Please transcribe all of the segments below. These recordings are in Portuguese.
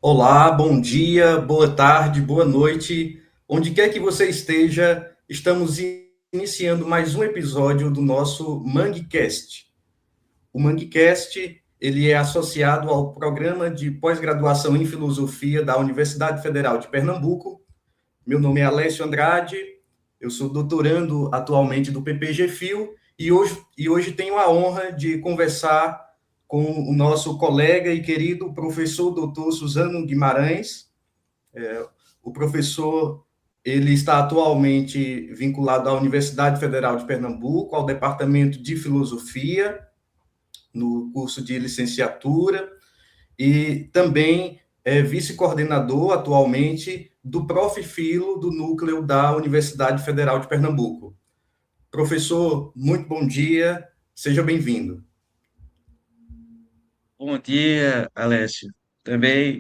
Olá, bom dia, boa tarde, boa noite. Onde quer que você esteja, estamos iniciando mais um episódio do nosso MangueCast. O MangueCast, ele é associado ao programa de pós-graduação em filosofia da Universidade Federal de Pernambuco. Meu nome é Alessio Andrade, eu sou doutorando atualmente do PPG-Fil e hoje tenho a honra de conversar com o nosso colega e querido professor doutor Suzano Guimarães. O professor, ele está atualmente vinculado à Universidade Federal de Pernambuco, ao Departamento de Filosofia, no curso de licenciatura, e também é vice-coordenador atualmente do Profil do núcleo da Universidade Federal de Pernambuco. Professor, muito bom dia, seja bem-vindo. Bom dia, Alessio. Também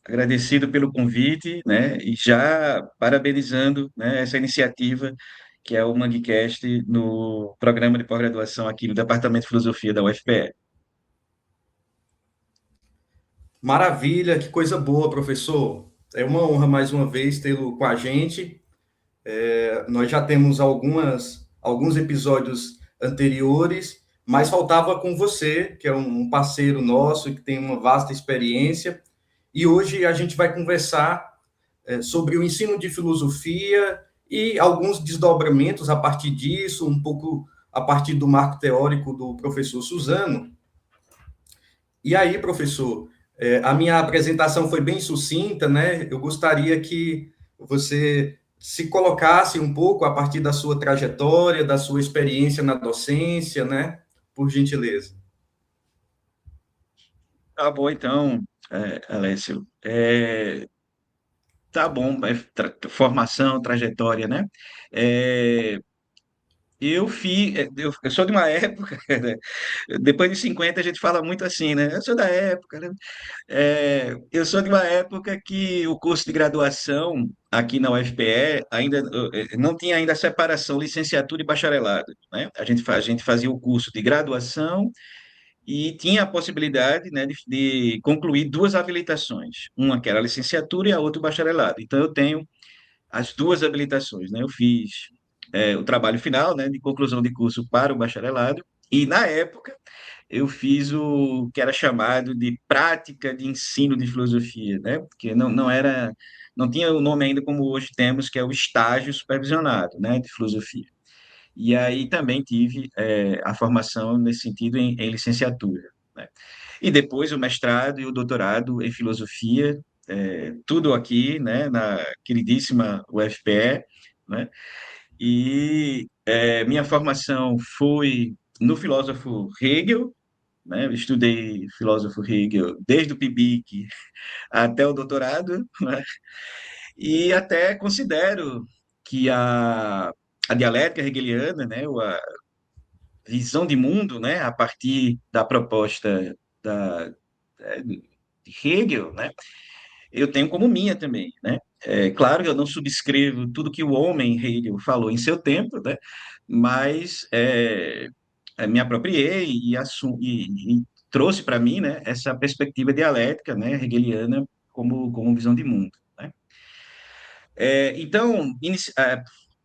agradecido pelo convite, né, e já parabenizando, né, essa iniciativa que é o MangueCast no programa de pós-graduação aqui no Departamento de Filosofia da UFPE. Maravilha, que coisa boa, professor. É uma honra mais uma vez tê-lo com a gente. Nós já temos alguns episódios anteriores, mas faltava com você, que é um parceiro nosso, que tem uma vasta experiência, e hoje a gente vai conversar sobre o ensino de filosofia e alguns desdobramentos a partir disso, um pouco a partir do marco teórico do professor Suzano. E aí, professor, a minha apresentação foi bem sucinta, né? Eu gostaria que você se colocasse um pouco a partir da sua trajetória, da sua experiência na docência, né? Por gentileza. Tá bom, então, Alessio. Tá bom, formação, trajetória, né? É, eu sou de uma época, né? Depois de 50 a gente fala muito assim, né? Eu sou da época, né? Eu sou de uma época que o curso de graduação aqui na UFPE ainda não tinha ainda a separação licenciatura e bacharelado, né? A gente fazia o curso de graduação e tinha a possibilidade, né, de concluir duas habilitações, uma que era a licenciatura e a outra o bacharelado. Então eu tenho as duas habilitações, né? Eu fiz o trabalho final, né, de conclusão de curso para o bacharelado e na época eu fiz o que era chamado de prática de ensino de filosofia, né? Porque não tinha o nome ainda como hoje temos, que é o estágio supervisionado, né, de filosofia. E aí também tive a formação nesse sentido em licenciatura, né? E depois o mestrado e o doutorado em filosofia, tudo aqui, né, na queridíssima UFPE, né? E minha formação foi no filósofo Hegel, né? Eu estudei filósofo Hegel desde o PIBIC até o doutorado, né? E até considero que a dialética hegeliana, né? A visão de mundo, né? A partir da proposta de Hegel, né? Eu tenho como minha também, né? É claro que eu não subscrevo tudo que o homem Hegel falou em seu tempo, né? Mas me apropriei e trouxe para mim, né, essa perspectiva dialética, né, hegeliana como visão de mundo, né? Então,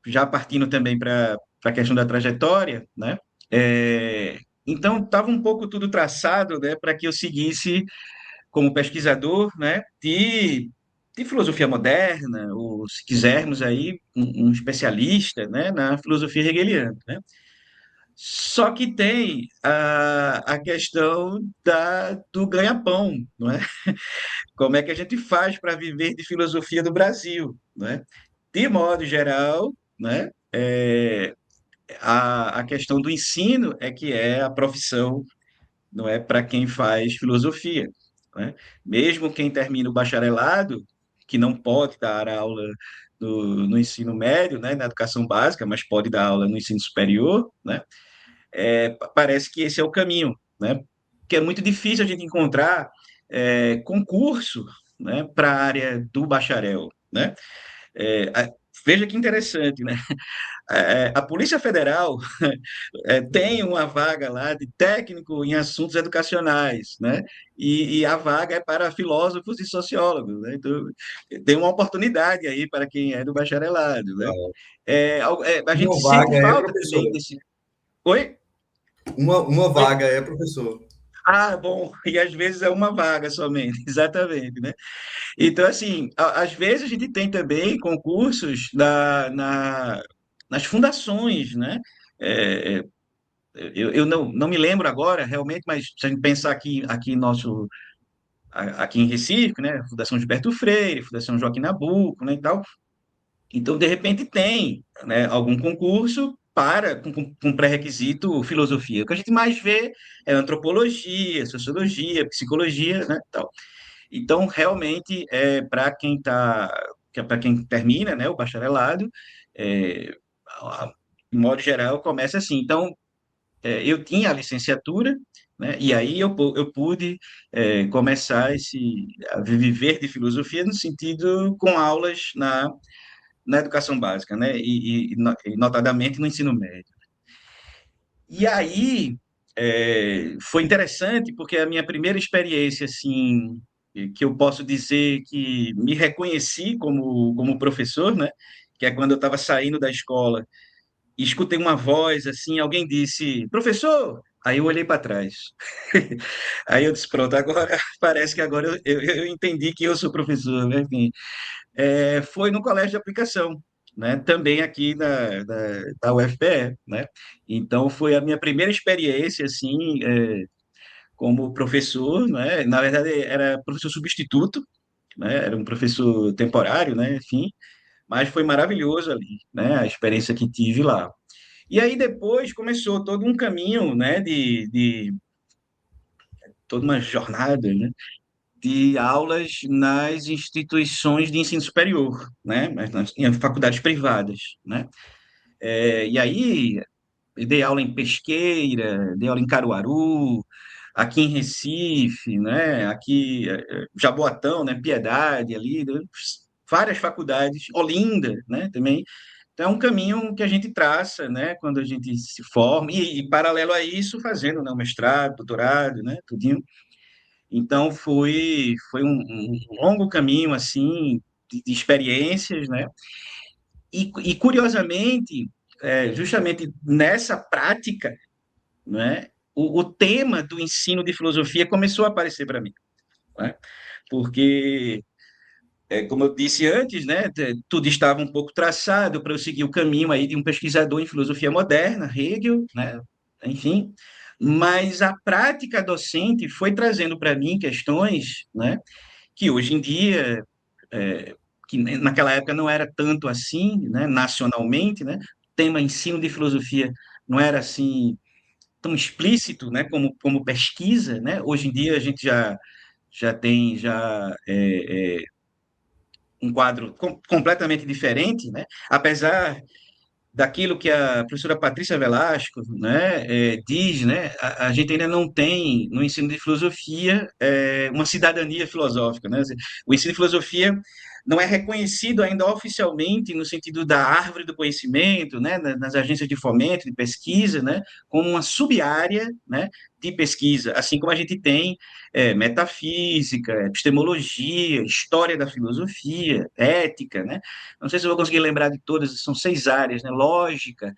já partindo também para a questão da trajetória, né? Então, estava um pouco tudo traçado, né, para que eu seguisse como pesquisador, né, de filosofia moderna, ou se quisermos aí, um especialista, né, na filosofia hegeliana, né? Só que tem a questão do ganha-pão, não é? Como é que a gente faz para viver de filosofia do Brasil, né? De modo geral, né? A questão do ensino é que é a profissão, não é para quem faz filosofia, né? Mesmo quem termina o bacharelado, que não pode dar aula no ensino médio, né? Na educação básica, mas pode dar aula no ensino superior, né? Parece que esse é o caminho, né? Que é muito difícil a gente encontrar concurso, né, para a área do bacharel, né? veja que interessante, né? A Polícia Federal tem uma vaga lá de técnico em assuntos educacionais, né? E a vaga é para filósofos e sociólogos, né? Então, tem uma oportunidade aí para quem é do bacharelado, né? Uau. A gente Uma sente vaga é falta também professor. desse. Oi? Uma Oi? vaga é professor. Ah, bom, e às vezes é uma vaga somente, exatamente, né? Então, assim, às vezes a gente tem também concursos nas fundações, né? É, eu não me lembro agora realmente, mas se a gente pensar aqui em Recife, né? Fundação Gilberto Freire, Fundação Joaquim Nabuco, né, e tal. Então, de repente, tem, né, algum concurso com pré-requisito filosofia. O que a gente mais vê é antropologia, sociologia, psicologia, né, tal. Então, realmente, para quem termina, né, o bacharelado, é, de modo geral, começa assim. Então, eu tinha a licenciatura, né, e aí eu pude começar a viver de filosofia no sentido com aulas na educação básica, né, e notadamente no ensino médio. E aí foi interessante porque a minha primeira experiência, assim, que eu posso dizer que me reconheci como professor, né, que é quando eu estava saindo da escola e escutei uma voz assim, alguém disse, professor! Aí eu olhei para trás. Aí eu disse, pronto, agora parece que agora eu entendi que eu sou professor, né? Enfim, foi no colégio de aplicação, né? Também aqui da UFPE, né? Então foi a minha primeira experiência assim, como professor, né? Na verdade era professor substituto, né? Era um professor temporário, né? Enfim, mas foi maravilhoso ali, né? A experiência que tive lá. E aí depois começou todo um caminho, né, de toda uma jornada, né, de aulas nas instituições de ensino superior, né, em faculdades privadas, né. E aí dei aula em Pesqueira, dei aula em Caruaru, aqui em Recife, né, aqui Jaboatão, né, Piedade ali, né, várias faculdades, Olinda, né, também. Então, é um caminho que a gente traça, né, quando a gente se forma, e paralelo a isso, fazendo, né, um mestrado, doutorado, né, tudinho. Então, foi um longo caminho, assim, de experiências, né, curiosamente, justamente nessa prática, né, o tema do ensino de filosofia começou a aparecer para mim, né, porque como eu disse antes, né, tudo estava um pouco traçado para eu seguir o caminho aí de um pesquisador em filosofia moderna, Hegel, né, enfim, mas a prática docente foi trazendo para mim questões, né, que hoje em dia, que naquela época não era tanto assim, né, nacionalmente, né, o tema ensino de filosofia não era assim tão explícito, né, como pesquisa, né, hoje em dia a gente já tem um quadro completamente diferente, né? Apesar daquilo que a professora Patrícia Velasco, né, diz, né, a gente ainda não tem no ensino de filosofia uma cidadania filosófica, né? O ensino de filosofia não é reconhecido ainda oficialmente no sentido da árvore do conhecimento, né, nas agências de fomento, de pesquisa, né, como uma sub-área, né, de pesquisa, assim como a gente tem metafísica, epistemologia, história da filosofia, ética, né? Não sei se eu vou conseguir lembrar de todas, são 6 áreas, né? Lógica,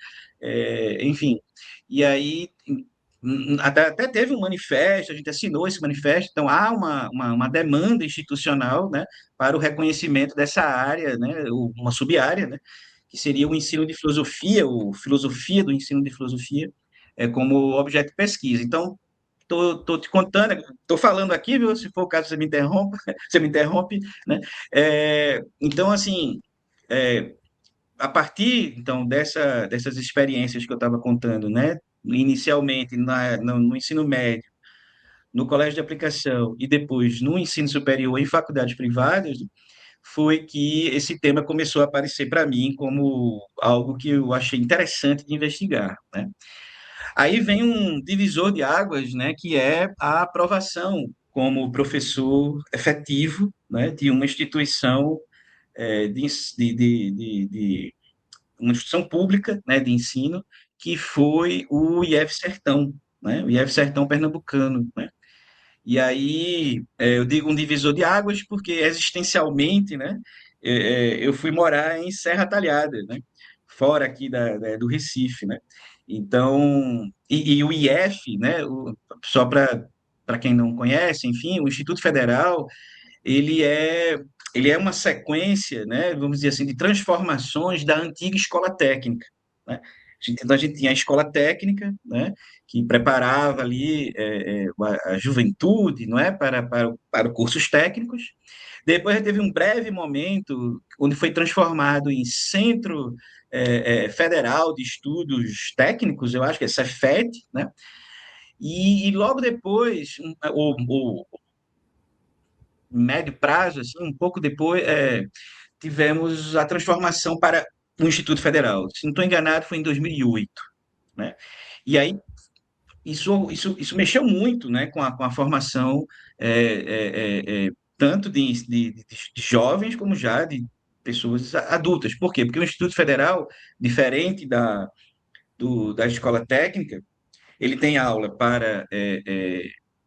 enfim. E aí, até teve um manifesto, a gente assinou esse manifesto, então há uma demanda institucional, né, para o reconhecimento dessa área, né, uma sub-área, né, que seria o ensino de filosofia, ou filosofia do ensino de filosofia, como objeto de pesquisa. Então, tô te contando, tô falando aqui, viu? Se for o caso, você me interrompa, você me interrompe, né? Então, assim, é, a partir então dessas experiências que eu estava contando, né? Inicialmente no ensino médio, no colégio de aplicação e depois no ensino superior em faculdades privadas, foi que esse tema começou a aparecer para mim como algo que eu achei interessante de investigar, né? Aí vem um divisor de águas, né, que é a aprovação como professor efetivo, né, de uma instituição de uma instituição pública, né, de ensino, que foi o IF Sertão, né, o IF Sertão Pernambucano, né. E aí, eu digo um divisor de águas porque existencialmente, né, eu fui morar em Serra Talhada, né, fora aqui do Recife, né. Então, e o IF, né, só para quem não conhece, enfim, o Instituto Federal, ele é, ele é uma sequência, né, vamos dizer assim, de transformações da antiga escola técnica, né? Então, a gente tinha a escola técnica, né, que preparava ali a juventude, não é, para cursos técnicos. Depois teve um breve momento onde foi transformado em Centro Federal de Estudos Técnicos, eu acho que é Cefet, né? E logo depois, o médio prazo, assim, um pouco depois, tivemos a transformação para o Instituto Federal. Se não estou enganado, foi em 2008, né? E aí isso mexeu muito, né, com a formação tanto de jovens como já de pessoas adultas. Por quê? Porque o Instituto Federal, diferente da escola técnica, ele tem aula para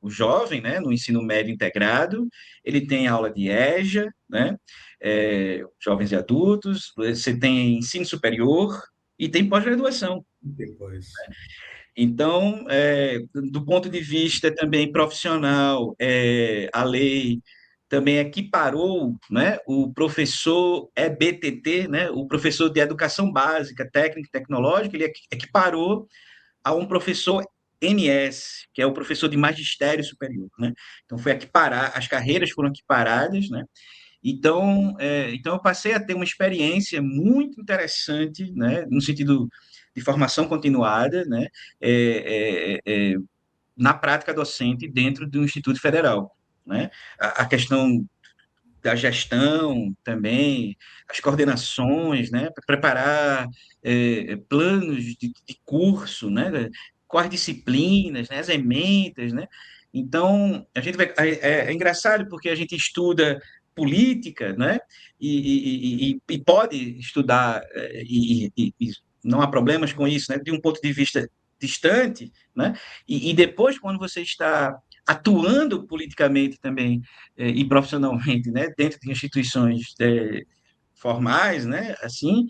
o jovem, né, no ensino médio integrado, ele tem aula de EJA, né, jovens e adultos, você tem ensino superior e tem pós-graduação. Depois. Então, do ponto de vista também profissional, a lei também equiparou, né, o professor EBTT, né, o professor de educação básica, técnica e tecnológica, ele equiparou a um professor MS, que é o professor de magistério superior, né? Então foi equiparar, as carreiras foram equiparadas, né? Então eu passei a ter uma experiência muito interessante, né? No sentido de formação continuada, né? É, é, é, na prática docente dentro do Instituto Federal, né? A questão da gestão também, as coordenações, né, para preparar planos de curso, né, quais disciplinas, né, as ementas, né. Então, a gente vai, é engraçado porque a gente estuda política, né, e pode estudar, e não há problemas com isso, né, de um ponto de vista distante, né, e depois, quando você está atuando politicamente também e profissionalmente, né, dentro de instituições formais, né, assim,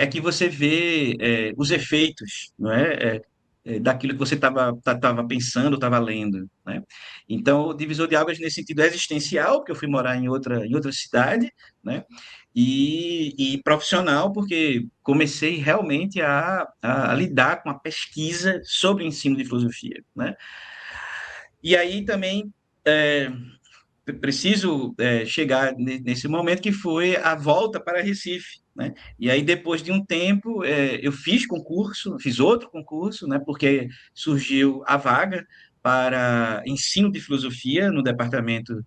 que você vê os efeitos, não é, daquilo que você estava pensando, estava lendo, né? Então, o divisor de águas nesse sentido é existencial, porque eu fui morar em outra cidade, né? E profissional, porque comecei realmente a lidar com a pesquisa sobre o ensino de filosofia, né? E aí também é, preciso chegar nesse momento que foi a volta para Recife, né? E aí depois de um tempo eu fiz concurso, fiz outro concurso, né? Porque surgiu a vaga para ensino de filosofia no departamento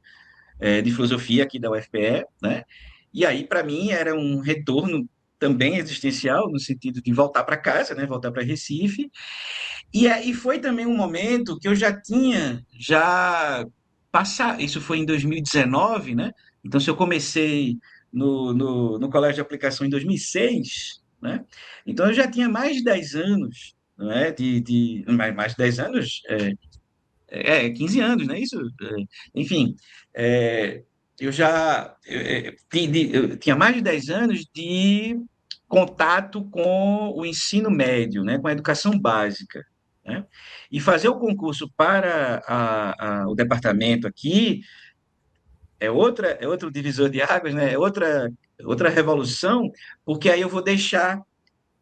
de filosofia aqui da UFPE, né? E aí para mim era um retorno também existencial no sentido de voltar para casa, né? Voltar para Recife e aí foi também um momento que eu já tinha já passado, isso foi em 2019, né? Então, se eu comecei no colégio de aplicação em 2006, né? Então, eu já tinha mais de 10 anos, não é? Mais de 10 anos, 15 anos, né? Isso, enfim, é, eu já eu tinha mais de 10 anos de contato com o ensino médio, né? Com a educação básica, né? E fazer o concurso para o departamento aqui é outro divisor de águas, né? Outra revolução, porque aí eu vou deixar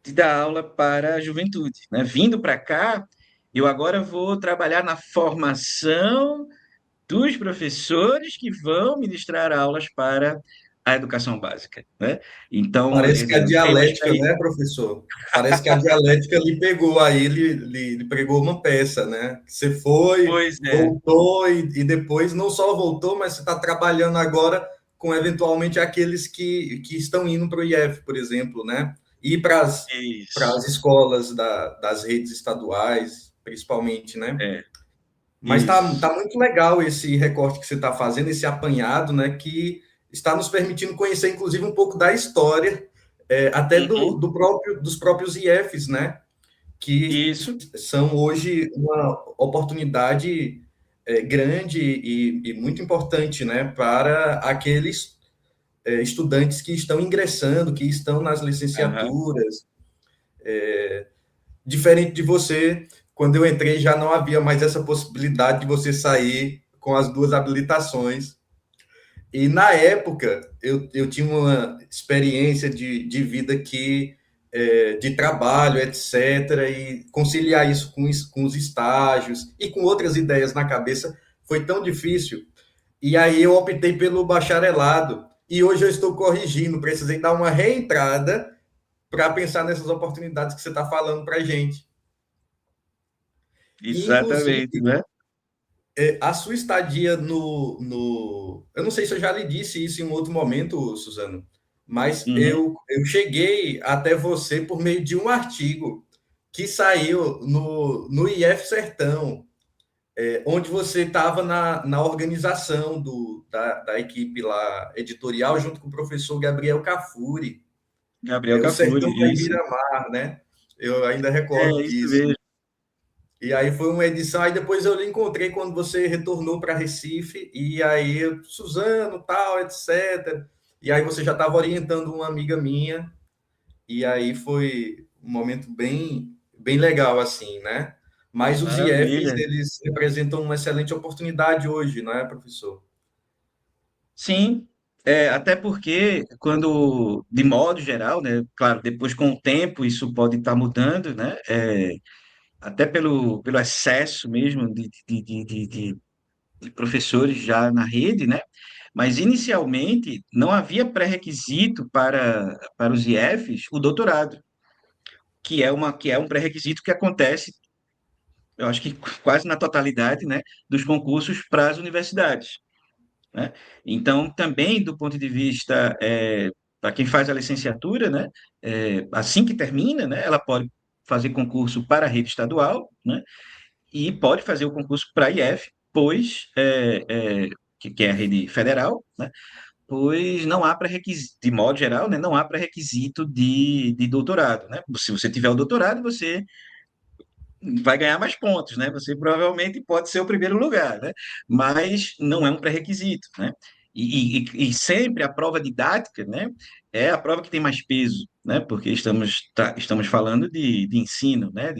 de dar aula para a juventude, né? Vindo para cá, eu agora vou trabalhar na formação dos professores que vão ministrar aulas para a educação básica, né? Então, Parece que a foi uma dialética, experiência. né, professor? Parece que a dialética lhe pegou, aí lhe pregou uma peça, né? Você foi, Pois é, voltou e depois não só voltou, mas você está trabalhando agora com eventualmente aqueles que estão indo para o IF, por exemplo, né? E para isso, as escolas das redes estaduais, principalmente, né? é, Mas tá isso. muito legal esse recorte que você está fazendo, esse apanhado, né? Que está nos permitindo conhecer, inclusive, um pouco da história, até Uhum. dos próprios IFs, né? Que Isso. são hoje uma oportunidade grande e muito importante, né, para aqueles estudantes que estão ingressando, que estão nas Aham. licenciaturas. Diferente de você, quando eu entrei já não havia mais essa possibilidade de você sair com as duas habilitações. E na época eu tinha uma experiência de vida que de trabalho, etc., e conciliar isso com os estágios e com outras ideias na cabeça foi tão difícil. E aí eu optei pelo bacharelado. E hoje eu estou corrigindo, precisei dar uma reentrada para pensar nessas oportunidades que você está falando para a gente. E, inclusive, Exatamente, né? a sua estadia Eu não sei se eu já lhe disse isso em um outro momento, Suzano, mas Uhum. eu cheguei até você por meio de um artigo que saiu no IF Sertão, onde você estava na organização da equipe lá editorial, junto com o professor Gabriel Cafuri. Gabriel O Cafuri, Sertão da isso. Ibira-Mar, né? Eu ainda É recordo isso disso. mesmo. E aí foi uma edição, aí depois eu lhe encontrei quando você retornou para Recife, e aí, Suzano, tal, etc. E aí você já estava orientando uma amiga minha, e aí foi um momento bem legal, assim, né? Mas os IFs, Maravilha. eles representam uma excelente oportunidade hoje, não é, professor? Sim, até porque quando, de modo geral, né, claro, depois com o tempo isso pode estar mudando, né, até pelo excesso mesmo de professores já na rede, né, mas inicialmente não havia pré-requisito para os IFs o doutorado, que é um pré-requisito que acontece, eu acho que quase na totalidade, né, dos concursos para as universidades. Né? Então, também do ponto de vista, para quem faz a licenciatura, né, assim que termina, né, ela pode fazer concurso para a rede estadual, né, e pode fazer o concurso para a IF, pois, que é a rede federal, né, pois não há pré-requisito, de modo geral, né, não há pré-requisito de doutorado. Né? Se você tiver o doutorado, você vai ganhar mais pontos, né? Você provavelmente pode ser o primeiro lugar, né? Mas não é um pré-requisito, né? E sempre a prova didática, né? É a prova que tem mais peso, né? Porque estamos falando de ensino, né?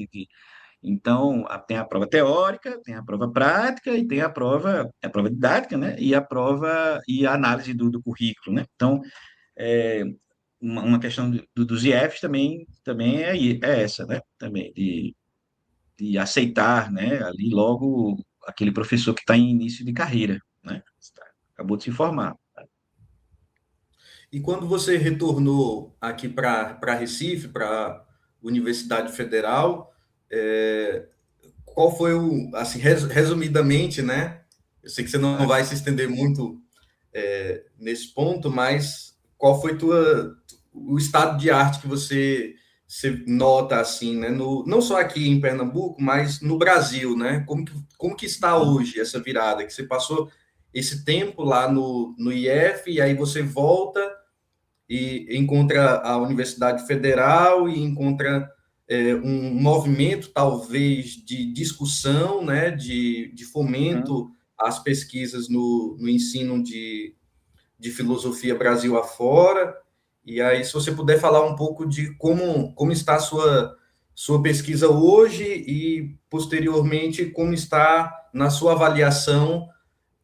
Então, tem a prova teórica, tem a prova prática e tem a prova didática, né? E a prova e a análise do currículo, né? Então, é, uma questão dos IFs também é essa, né? Também, de aceitar, né, ali logo aquele professor que está em início de carreira, né? Acabou de se formar. E quando você retornou aqui para Recife, para a Universidade Federal, é, qual foi assim, resumidamente, né? Eu sei que você não Tá? vai se estender muito nesse ponto, mas qual foi o estado de arte que você nota assim, né? Não só aqui em Pernambuco, mas no Brasil, né? Como que está Uhum. hoje essa virada? Que você passou esse tempo lá no IF e aí você volta e encontra a Universidade Federal e encontra um movimento, talvez, de discussão, né, de Uhum. fomento às pesquisas no ensino de filosofia Brasil afora. E aí, se você puder falar um pouco de como está a sua pesquisa hoje e, posteriormente, como está na sua avaliação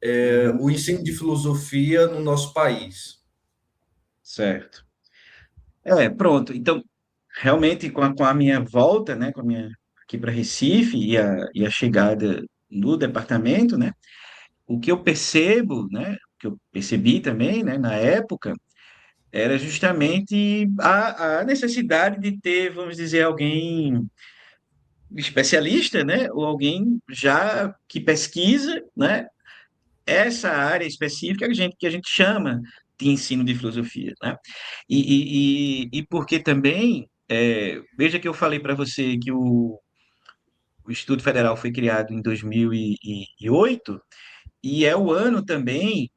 Uhum. o ensino de filosofia no nosso país. Certo. Pronto. Então, realmente, com a minha volta, né, com a minha aqui para Recife e a chegada no departamento, né, o que eu percebo, né, o que eu percebi também, né, na época, era justamente a necessidade de ter, vamos dizer, alguém especialista, né, ou alguém já que pesquisa, né, essa área específica que a gente chama de ensino de filosofia, né? E porque também, veja que eu falei para você que o Instituto Federal foi criado em 2008 e é o ano também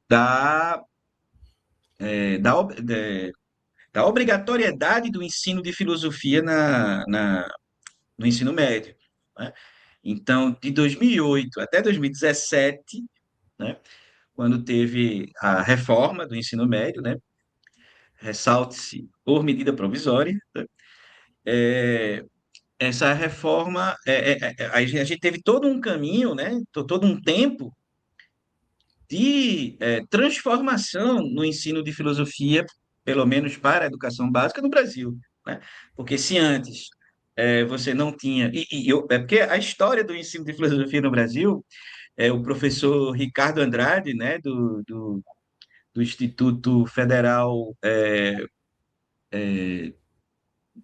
da, da, da obrigatoriedade do ensino de filosofia no ensino médio, né? Então, de 2008 até 2017, né, quando teve a reforma do ensino médio, né, ressalte-se por medida provisória, né, essa reforma, a gente teve todo um caminho, né, todo um tempo de transformação no ensino de filosofia, pelo menos para a educação básica no Brasil, né? Porque se antes você não tinha. É porque a história do ensino de filosofia no Brasil, o professor Ricardo Andrade, né, do Instituto Federal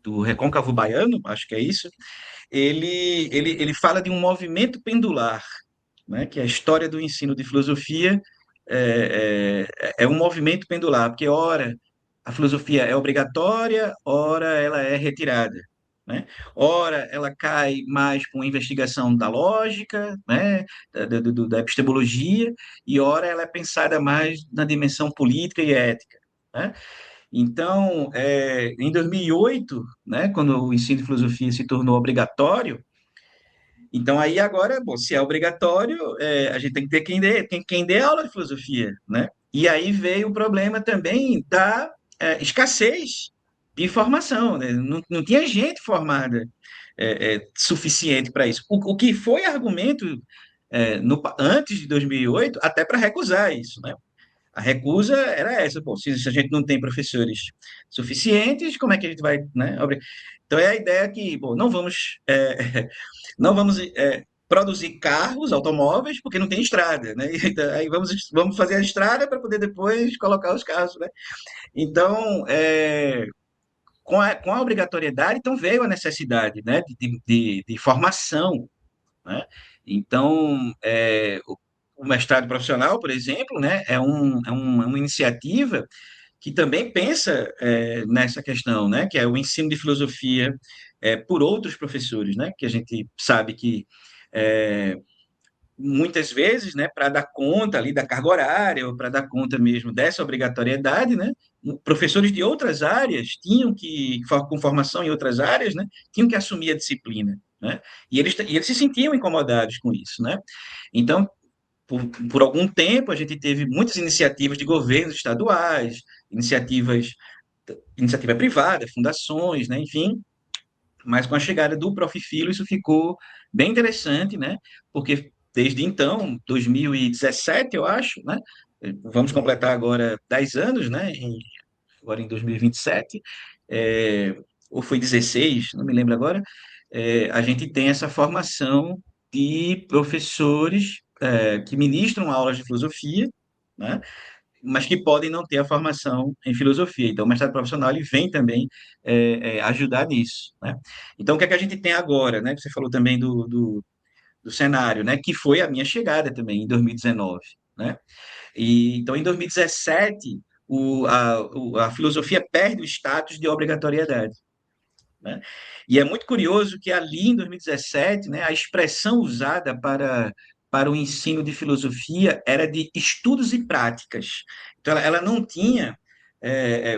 do Recôncavo Baiano, acho que é isso, ele fala de um movimento pendular, né, que é a história do ensino de filosofia é um movimento pendular, porque ora a filosofia é obrigatória, ora ela é retirada, né? Ora ela cai mais para uma investigação da lógica, né, da epistemologia, e ora ela é pensada mais na dimensão política e ética, né? Então, em 2008, né, quando o ensino de filosofia se tornou obrigatório, então, aí agora, bom, se é obrigatório, a gente tem que ter quem dê aula de filosofia, né? E aí veio o problema também da escassez de formação, né? Não tinha gente formada suficiente para isso. O que foi argumento antes de 2008, até para recusar isso, né? A recusa era essa, pô, se a gente não tem professores suficientes, como é que a gente vai, né? Então é a ideia que, bom, não vamos não vamos produzir carros, automóveis, porque não tem estrada, né? Então, aí vamos fazer a estrada para poder depois colocar os carros, né? Então, com a obrigatoriedade, então veio a necessidade, né, de formação, né? Então, o mestrado profissional, por exemplo, né, é uma iniciativa que também pensa nessa questão, né, que é o ensino de filosofia por outros professores, né, que a gente sabe que é, muitas vezes, né, para dar conta ali da carga horária ou para dar conta mesmo dessa obrigatoriedade, né, professores de outras áreas com formação em outras áreas, né, tinham que assumir a disciplina, né, e eles se sentiam incomodados com isso, né. Então, por algum tempo, a gente teve muitas iniciativas de governos estaduais, iniciativa privada, fundações, né, enfim, mas com a chegada do Prof. Filo, isso ficou bem interessante, né? Porque desde então, 2017, eu acho, né? Vamos completar agora 10 anos, né? Agora em 2027, ou foi 16, não me lembro agora, a gente tem essa formação de professores que ministram aulas de filosofia, né? Mas que podem não ter a formação em filosofia. Então, o mestrado profissional ele vem também ajudar nisso, né? Então, o que é que a gente tem agora, né? Você falou também do cenário, né? Que foi a minha chegada também em 2019, né? Então, em 2017, a filosofia perde o status de obrigatoriedade, né? E é muito curioso que ali em 2017, né, a expressão usada para o ensino de filosofia era de estudos e práticas. Então, ela não tinha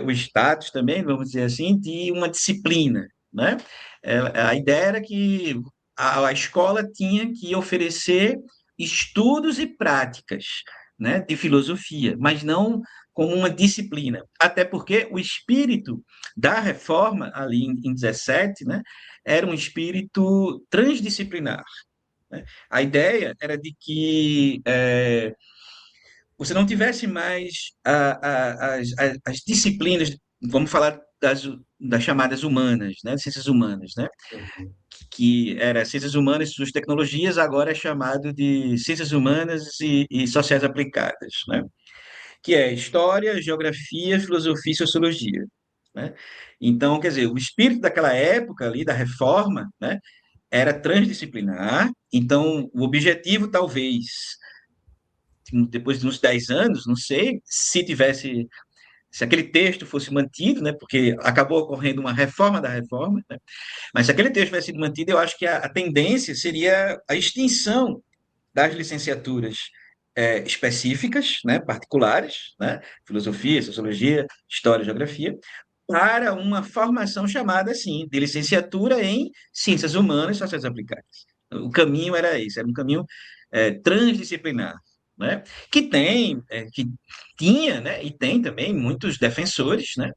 o status também, vamos dizer assim, de uma disciplina, né? A ideia era que a escola tinha que oferecer estudos e práticas, né, de filosofia, mas não como uma disciplina. Até porque o espírito da reforma, ali em 17, né, era um espírito transdisciplinar, né? A ideia era de que você não tivesse mais as disciplinas, vamos falar das chamadas humanas, né, ciências humanas, né, que era ciências humanas e suas tecnologias, agora é chamado de ciências humanas e sociais aplicadas, né, que é história, geografia, filosofia e sociologia, né? Então, quer dizer, o espírito daquela época ali, da reforma, né, era transdisciplinar. Então, o objetivo, talvez, depois de uns 10 anos, não sei, se aquele texto fosse mantido, né, porque acabou ocorrendo uma reforma da reforma, né, mas se aquele texto tivesse sido mantido, eu acho que a tendência seria a extinção das licenciaturas específicas, né, particulares, né, filosofia, sociologia, história, geografia, para uma formação chamada, assim, de licenciatura em ciências humanas e sociais aplicadas. O caminho era esse, era um caminho transdisciplinar, né, que tinha, né, e tem também muitos defensores, né,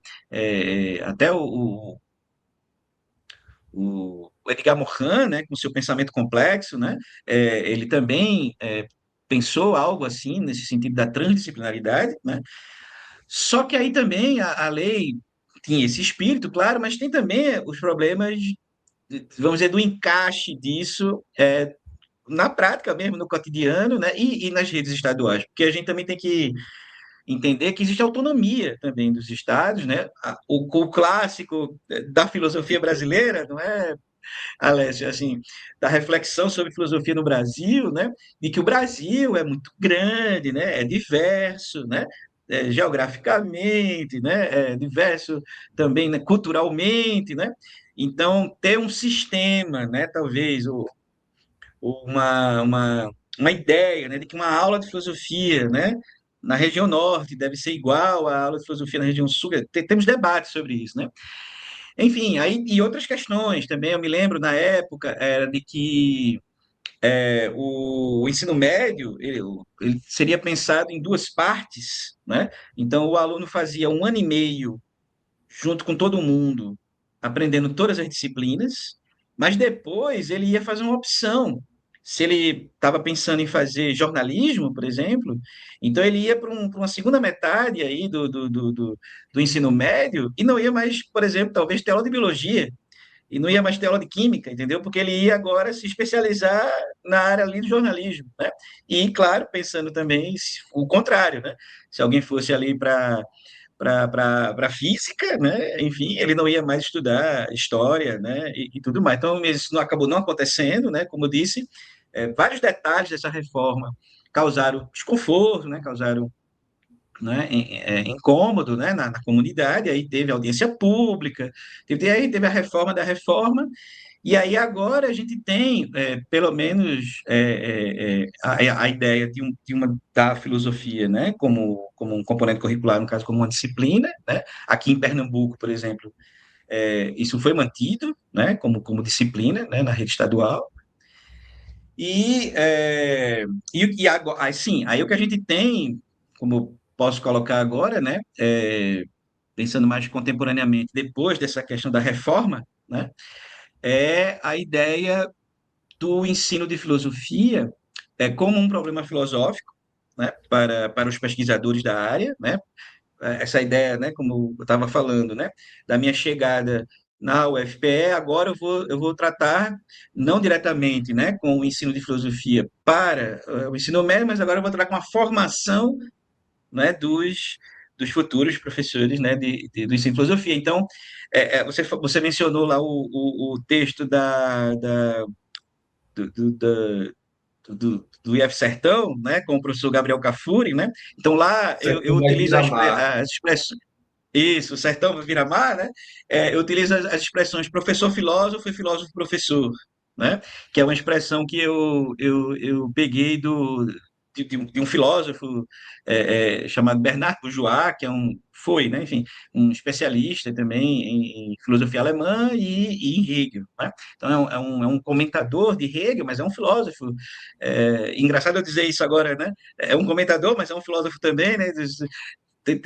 até o Edgar Morin, né, com seu pensamento complexo, né, ele também pensou algo assim, nesse sentido da transdisciplinaridade, né, só que aí também a lei tinha esse espírito, claro, mas tem também os problemas, vamos dizer, do encaixe disso na prática mesmo, no cotidiano, né, e nas redes estaduais, porque a gente também tem que entender que existe autonomia também dos estados, né, o clássico da filosofia brasileira, não é, Alessio, assim, da reflexão sobre filosofia no Brasil, né, de que o Brasil é muito grande, né, é diverso, né, geograficamente, né, é diverso também, né, culturalmente, né, então ter um sistema, né, talvez, ou uma ideia, né, de que uma aula de filosofia, né, na região norte deve ser igual à aula de filosofia na região sul, temos debates sobre isso, né, enfim, aí e outras questões também, eu me lembro na época era de que o ensino médio ele seria pensado em duas partes, né? Então o aluno fazia um ano e meio junto com todo mundo, aprendendo todas as disciplinas, mas depois ele ia fazer uma opção. Se ele estava pensando em fazer jornalismo, por exemplo, então ele ia para uma segunda metade aí do ensino médio e não ia mais, por exemplo, talvez ter aula de biologia, e não ia mais ter aula de química, entendeu? Porque ele ia agora se especializar na área ali do jornalismo, né? E, claro, pensando também o contrário, né? Se alguém fosse ali para física, né? Enfim, ele não ia mais estudar história, né? E tudo mais. Então, isso não acabou não acontecendo, né? Como eu disse, vários detalhes dessa reforma causaram desconforto, né? Causaram, né, incômodo, né, na comunidade. Aí teve audiência pública, aí teve a reforma da reforma, e aí agora a gente tem, pelo menos, a ideia da filosofia, né, como um componente curricular, no caso, como uma disciplina, né, aqui em Pernambuco, por exemplo, isso foi mantido, né, como disciplina, né, na rede estadual, e, agora, assim, aí o que a gente tem, como eu posso colocar agora, né, pensando mais contemporaneamente, depois dessa questão da reforma, né, é a ideia do ensino de filosofia como um problema filosófico, né, para os pesquisadores da área, né, essa ideia, né, como eu estava falando, né, da minha chegada na UFPE, agora eu vou tratar não diretamente, né, com o ensino de filosofia para o ensino médio, mas agora eu vou tratar com a formação, né, dos futuros professores, né, do ensino de filosofia. Então, você mencionou lá o texto do, do, da- do IF Sertão, né, com o professor Gabriel Cafuri, né? Então lá eu Sertão vai utilizo Miramar. as expressões. Isso, Sertão Miramar, né? Eu utilizo as expressões professor filósofo e filósofo professor, né? Que é uma expressão que eu peguei de um filósofo chamado Bernard Bourgeois, que foi, né, enfim, um especialista também em filosofia alemã e em Hegel, né? Então é um comentador de Hegel, mas é um filósofo. Engraçado eu dizer isso agora, né? É um comentador, mas é um filósofo também, né?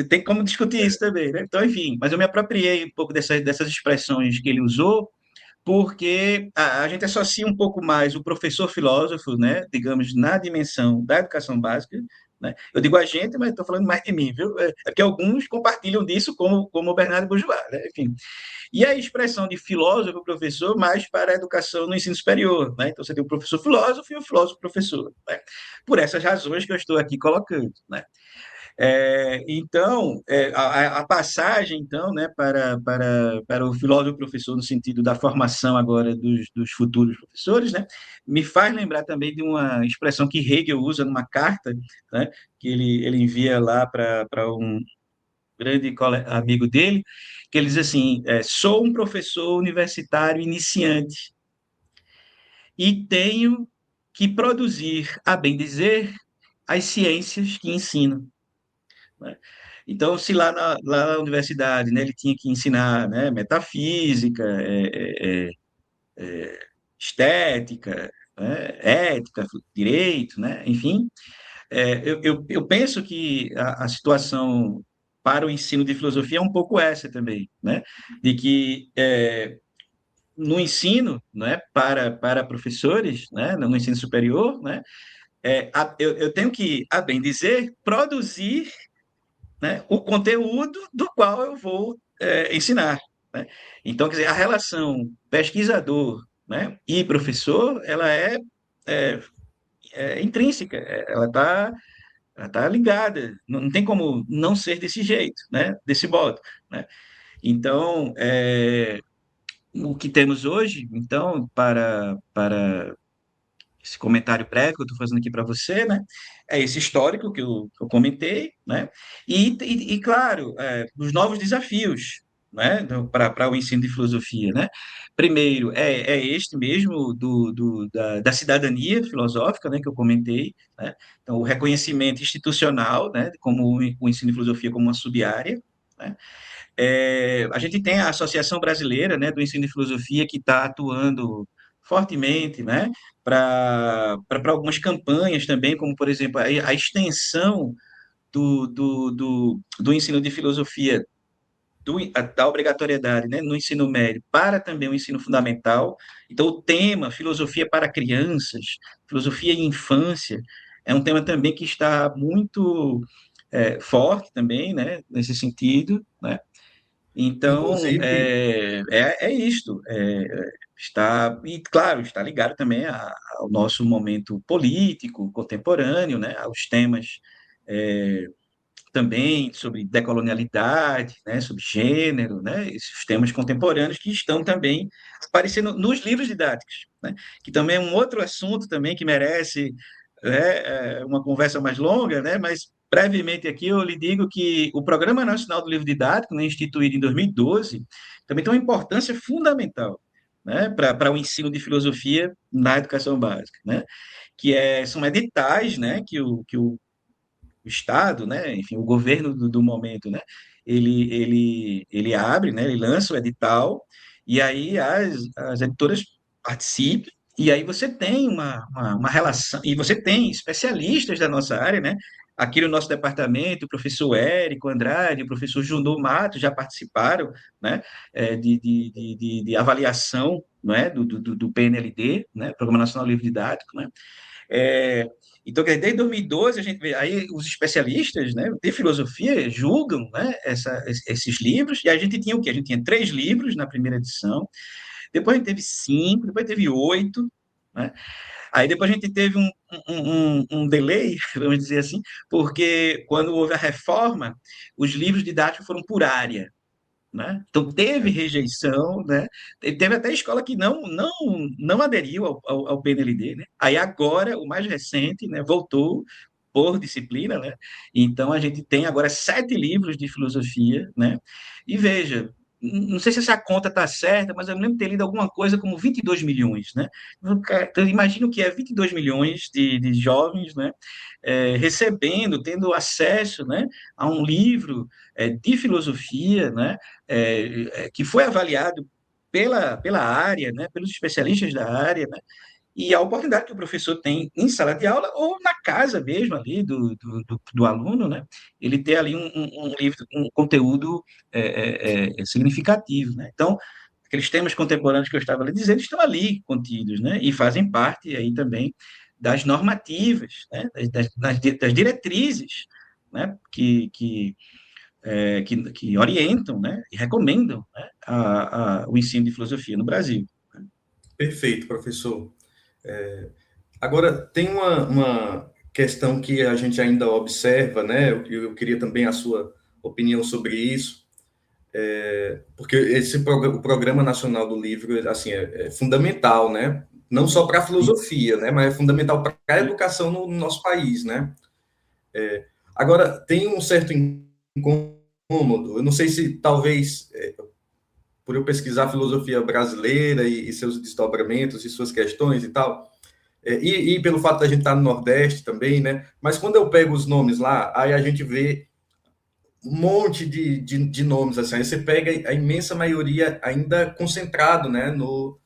Tem como discutir isso também, né? Então, enfim, mas eu me apropriei um pouco dessas expressões que ele usou, porque a gente associa um pouco mais o professor filósofo, né, digamos, na dimensão da educação básica, né? Eu digo a gente, mas estou falando mais de mim, viu? É que alguns compartilham disso, como o Bernardo Bourgeois, né? Enfim. E a expressão de filósofo professor mais para a educação no ensino superior, né? Então você tem o professor filósofo e o filósofo professor, né? Por essas razões que eu estou aqui colocando, né? Então, a passagem, então, né, para o filósofo professor, no sentido da formação agora dos futuros professores, né, me faz lembrar também de uma expressão que Hegel usa numa carta, né, que ele envia lá para um grande amigo dele, que ele diz assim: sou um professor universitário iniciante e tenho que produzir, a bem dizer, as ciências que ensinam, né? Então, se lá na universidade, né, ele tinha que ensinar, né, metafísica, estética, né, ética, direito, né, enfim, eu penso que a situação para o ensino de filosofia é um pouco essa também, né, de que no ensino, né, para professores, né, no ensino superior, né, eu tenho que, a bem dizer, produzir, né, o conteúdo do qual eu vou ensinar, né? Então, quer dizer, a relação pesquisador, né, e professor, ela é, é intrínseca, ela tá ligada, não tem como não ser desse jeito, né, desse modo, né? Então, o que temos hoje, então, para esse comentário prévio que eu estou fazendo aqui para você, né? É esse histórico que eu comentei, né? Claro, os novos desafios, né? Para o ensino de filosofia, né? Primeiro, é este mesmo da cidadania filosófica, né? Que eu comentei, né? Então, o reconhecimento institucional, né? Como o ensino de filosofia como uma sub-área, né? A gente tem a Associação Brasileira, né, do Ensino de Filosofia que está atuando fortemente, né, para algumas campanhas também, como, por exemplo, a extensão do ensino de filosofia, da obrigatoriedade, né, no ensino médio para também o ensino fundamental. Então, o tema filosofia para crianças, filosofia e infância, é um tema também que está muito forte também, né, nesse sentido, né? Então, Inclusive, é isto. E, claro, está ligado também ao nosso momento político contemporâneo, né, aos temas é, também sobre decolonialidade, né, sobre gênero, né, esses temas contemporâneos que estão também aparecendo nos livros didáticos, né, que também é um outro assunto também que merece uma conversa mais longa, né, mas brevemente aqui eu lhe digo que o Programa Nacional do Livro Didático, né, instituído em 2012, também tem uma importância fundamental, né, para o ensino de filosofia na educação básica, né, são editais, né, o Estado, né, enfim, o governo do momento, né, ele abre, né, ele lança o edital, e aí as editoras participam, e aí você tem uma relação, e você tem especialistas da nossa área, né, aqui no nosso departamento, o professor Érico Andrade, o professor Junô Matos já participaram, né, de avaliação, né, do PNLD, né, Programa Nacional Livre Didático, né, é, então, desde 2012, a gente vê aí os especialistas, né, de filosofia julgam, né, esses livros, e a gente tinha o quê? A gente tinha 3 livros na primeira edição, depois a gente teve 5, depois teve 8, né? Aí depois a gente teve um delay, vamos dizer assim, porque quando houve a reforma, os livros didáticos foram por área, né? Então teve rejeição, né? Teve até escola que não aderiu ao PNLD, né? Aí agora o mais recente, né, voltou por disciplina, né? Então a gente tem agora 7 livros de filosofia, né? E veja, não sei se essa conta está certa, mas eu me lembro de ter lido alguma coisa como 22 milhões, né? Então, imagino que é 22 milhões de jovens, né? Recebendo, tendo acesso, né, a um livro de filosofia, né? Que foi avaliado pela área, né, pelos especialistas da área, né, e a oportunidade que o professor tem em sala de aula ou na casa mesmo ali do aluno, né, ele ter ali um livro, um conteúdo significativo, né. Então, aqueles temas contemporâneos que eu estava lhe dizendo estão ali contidos, né, e fazem parte aí também das normativas, né, das diretrizes, né, que orientam, né, e recomendam, né, o ensino de filosofia no Brasil. perfeito, professor. Agora, tem uma questão que a gente ainda observa, né? Eu queria também a sua opinião sobre isso, porque o Programa Nacional do Livro, assim, é fundamental, né? Não só para a Sim, filosofia, né? Mas é fundamental para a educação no nosso país, né? Agora, tem um certo incômodo, eu não sei se talvez por eu pesquisar filosofia brasileira e seus desdobramentos e suas questões e tal, e pelo fato da gente estar no Nordeste também, né? Mas quando eu pego os nomes lá, aí a gente vê um monte de nomes, assim, aí você pega a imensa maioria ainda concentrado, né? No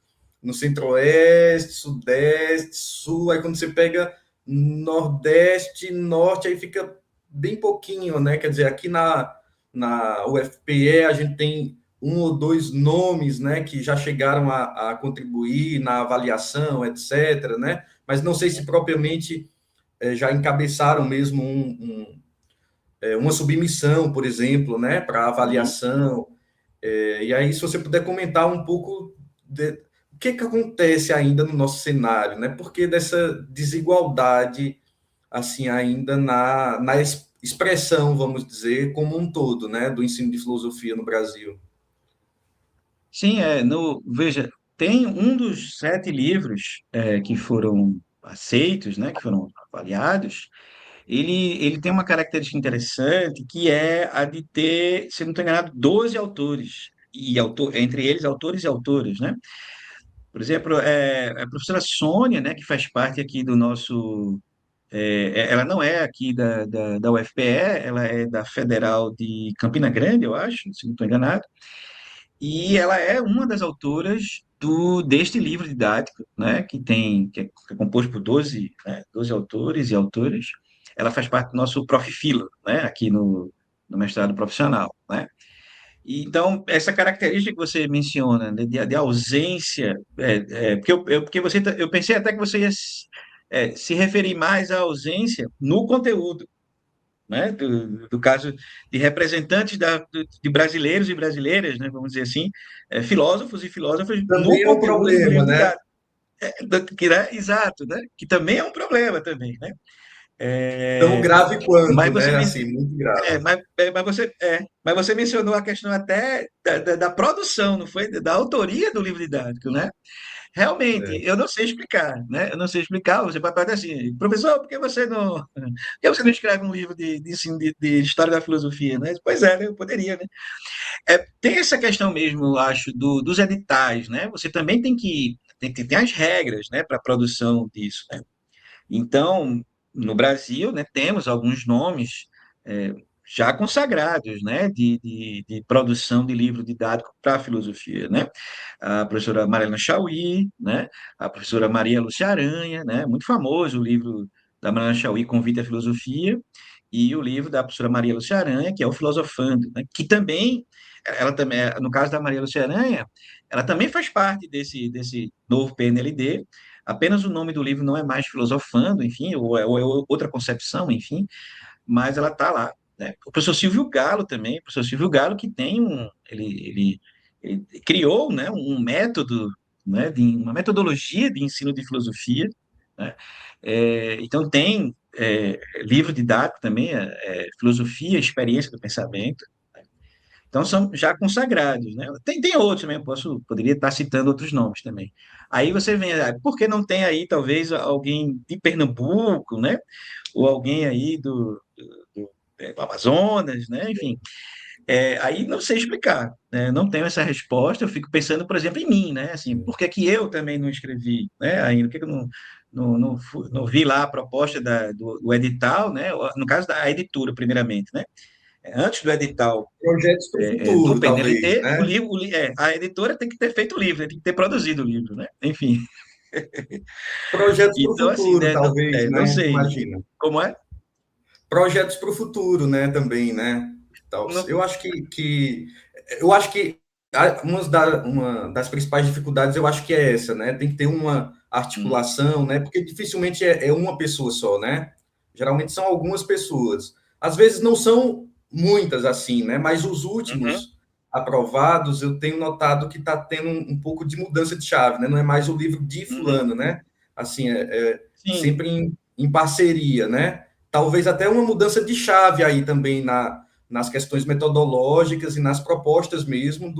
Centro-Oeste, Sudeste, Sul, aí quando você pega Nordeste, Norte, aí fica bem pouquinho, né? Quer dizer, aqui na UFPE a gente tem um ou dois nomes, né, que já chegaram a contribuir na avaliação, etc., né? Mas não sei se propriamente já encabeçaram mesmo uma submissão, por exemplo, né, para Uhum. avaliação. E aí, se você puder comentar um pouco o que acontece ainda no nosso cenário, né? Por que dessa desigualdade, assim, ainda na expressão, vamos dizer, como um todo, né, do ensino de filosofia no Brasil? Sim, veja, tem um dos 7 livros que foram aceitos, né, que foram avaliados. Ele tem uma característica interessante que é a de ter, se não estou enganado, 12 autores, entre eles autores e autoras, né? Por exemplo, a professora Sônia, né, que faz parte aqui do nosso. Ela não é aqui da UFPE, ela é da Federal de Campina Grande, eu acho, se não estou enganado, e ela é uma das autoras deste livro didático, né, que é composto por 12 autores e autoras. Ela faz parte do nosso Profilo, né, aqui no mestrado profissional, né? E, então, essa característica que você menciona, né, de ausência, eu pensei até que você ia se referir mais à ausência no conteúdo, né, do caso de representantes de brasileiros e brasileiras, né, vamos dizer assim, filósofos e filósofas no Também é um conteúdo do problema, livro né? didático, né, exato, né, que também é um problema também, né? Tão É, grave mas quanto, você né? men- Assim, muito grave. mas você mencionou a questão até da produção, não foi? Da autoria do livro didático, né? Realmente, É. eu não sei explicar, né? Eu não sei explicar. Você pode perguntar assim, professor, por que você não escreve um livro de ensino de história da filosofia, né? Pois é, né? Eu poderia, né? Tem essa questão mesmo, eu acho, dos editais, né? Você também tem as regras, né, para a produção disso, né? Então, no Brasil, né, temos alguns nomes é, já consagrados, né, de produção de livro didático para a filosofia, né? A professora Mariana Chauí, né? A professora Maria Lúcia Aranha, né? Muito famoso o livro da Mariana Chauí, Convite à Filosofia, e o livro da professora Maria Lúcia Aranha, que é o Filosofando, né? Que também, ela também, no caso da Maria Lúcia Aranha, ela também faz parte desse novo PNLD. Apenas o nome do livro não é mais Filosofando, enfim, ou é outra concepção, enfim, mas ela está lá, né? O professor Silvio Galo também, o professor Silvio Galo que tem ele criou, né, um método, né, uma metodologia de ensino de filosofia, né? Então tem livro didático também, filosofia, experiência do pensamento. Então são já consagrados, né? Tem outros também, poderia estar citando outros nomes também. Aí você vem, por que não tem aí talvez alguém de Pernambuco, né? Ou alguém aí do Amazonas, né? Enfim, aí não sei explicar, né? Não tenho essa resposta. Eu fico pensando, por exemplo, em mim, né? Assim, por que que eu também não escrevi, né? Ainda, por que que eu não vi lá a proposta do edital, né? No caso da editora, primeiramente, né? Antes do edital Projetos para o do futuro, talvez, PNLD, né? a editora tem que ter feito o livro, né? Tem que ter produzido o livro, né? Enfim, Projetos para o então assim, futuro, né? Não, talvez, não né? sei Imagina. como é. Projetos para o futuro, né? Também, né? Tal. Não, Eu acho que uma das principais dificuldades eu acho que é essa, né? Tem que ter uma hum, articulação, né? Porque dificilmente é uma pessoa só, né? Geralmente são algumas pessoas. Às vezes não são muitas assim, né? Mas os uhum, últimos aprovados eu tenho notado que está tendo um pouco de mudança de chave, né? Não é mais o livro de uhum, fulano, né? Assim, sim, sempre em parceria, né? Talvez até uma mudança de chave aí também nas questões metodológicas e nas propostas mesmo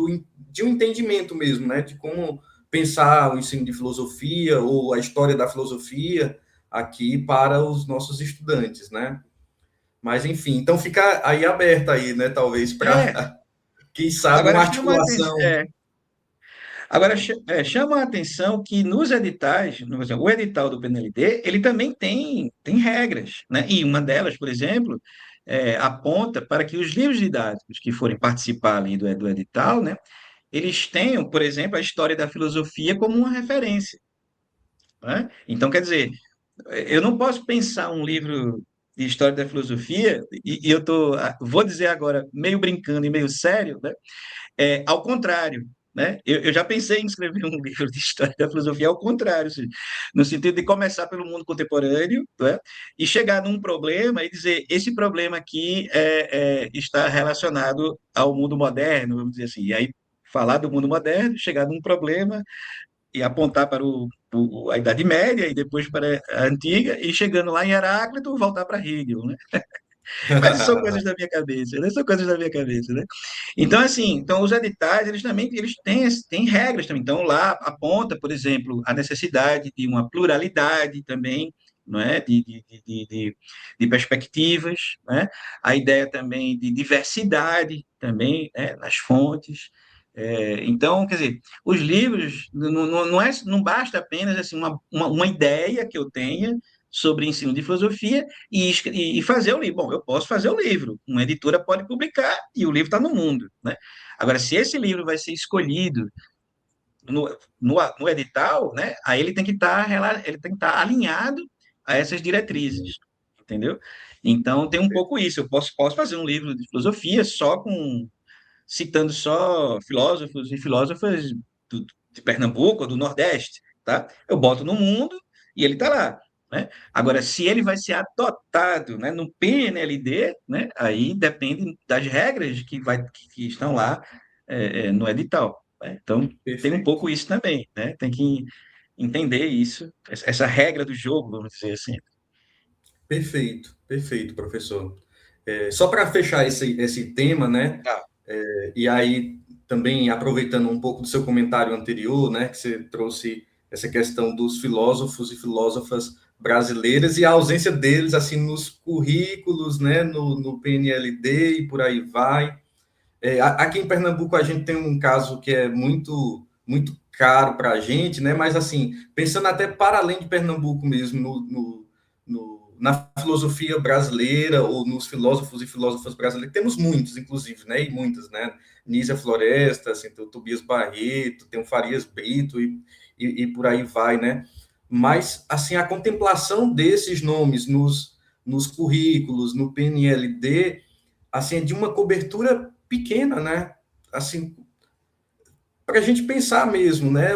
de um entendimento mesmo, né, de como pensar o ensino de filosofia ou a história da filosofia aqui para os nossos estudantes, né? Mas enfim, então fica aí aberto aí, né, talvez é. para quem sabe Agora uma chama a atenção. articulação. Agora, chama a atenção que nos editais, por exemplo, o edital do PNLD, ele também tem regras, né? E uma delas, por exemplo, aponta para que os livros didáticos que forem participar ali do edital, né, eles tenham, por exemplo, a história da filosofia como uma referência, né? Então, quer dizer, eu não posso pensar um livro de história da filosofia, e vou dizer agora, meio brincando e meio sério, né? Ao contrário, né? Eu já pensei em escrever um livro de história da filosofia ao contrário, assim, no sentido de começar pelo mundo contemporâneo, né? E chegar num problema e dizer, esse problema aqui está relacionado ao mundo moderno, vamos dizer assim. E aí falar do mundo moderno, chegar num problema e apontar para a Idade Média e depois para a Antiga, e chegando lá em Heráclito, voltar para Hegel, né? Mas isso são coisas da minha cabeça, né? São coisas da minha cabeça, né? Então, assim, então os editais, eles também, eles têm regras também. Então, lá aponta, por exemplo, a necessidade de uma pluralidade também, não é? De perspectivas, né? A ideia também de diversidade também, né? Nas fontes. Então, quer dizer, os livros não basta apenas assim, uma ideia que eu tenha sobre ensino de filosofia e fazer o livro. Bom, eu posso fazer o livro, uma editora pode publicar e o livro está no mundo, né? Agora, se esse livro vai ser escolhido no edital, né? Aí ele tem que estar alinhado a essas diretrizes, entendeu? Então tem um pouco isso. Eu posso fazer um livro de filosofia só com citando só filósofos e filósofas de Pernambuco ou do Nordeste, tá? Eu boto no mundo e ele está lá, né? Agora, se ele vai ser adotado, né, no PNLD, né, aí depende das regras que estão lá no edital, né? Então, tem um Perfeito. pouco isso também, né? Tem que entender isso, essa regra do jogo, vamos dizer assim. Perfeito, perfeito, professor. Só para fechar esse tema, né? Tá. E aí também aproveitando um pouco do seu comentário anterior, né? Que você trouxe essa questão dos filósofos e filósofas brasileiras e a ausência deles assim nos currículos, né? No PNLD e por aí vai. Aqui em Pernambuco a gente tem um caso que é muito caro para a gente, né? Mas assim, pensando até para além de Pernambuco mesmo, na filosofia brasileira ou nos filósofos e filósofas brasileiros, temos muitos, inclusive, né? E muitas, né? Nízia Floresta, assim, tem o Tobias Barreto, tem o Farias Brito e por aí vai, né? Mas assim, a contemplação desses nomes nos currículos, no PNLD, assim, é de uma cobertura pequena, né? Assim, para a gente pensar mesmo, né?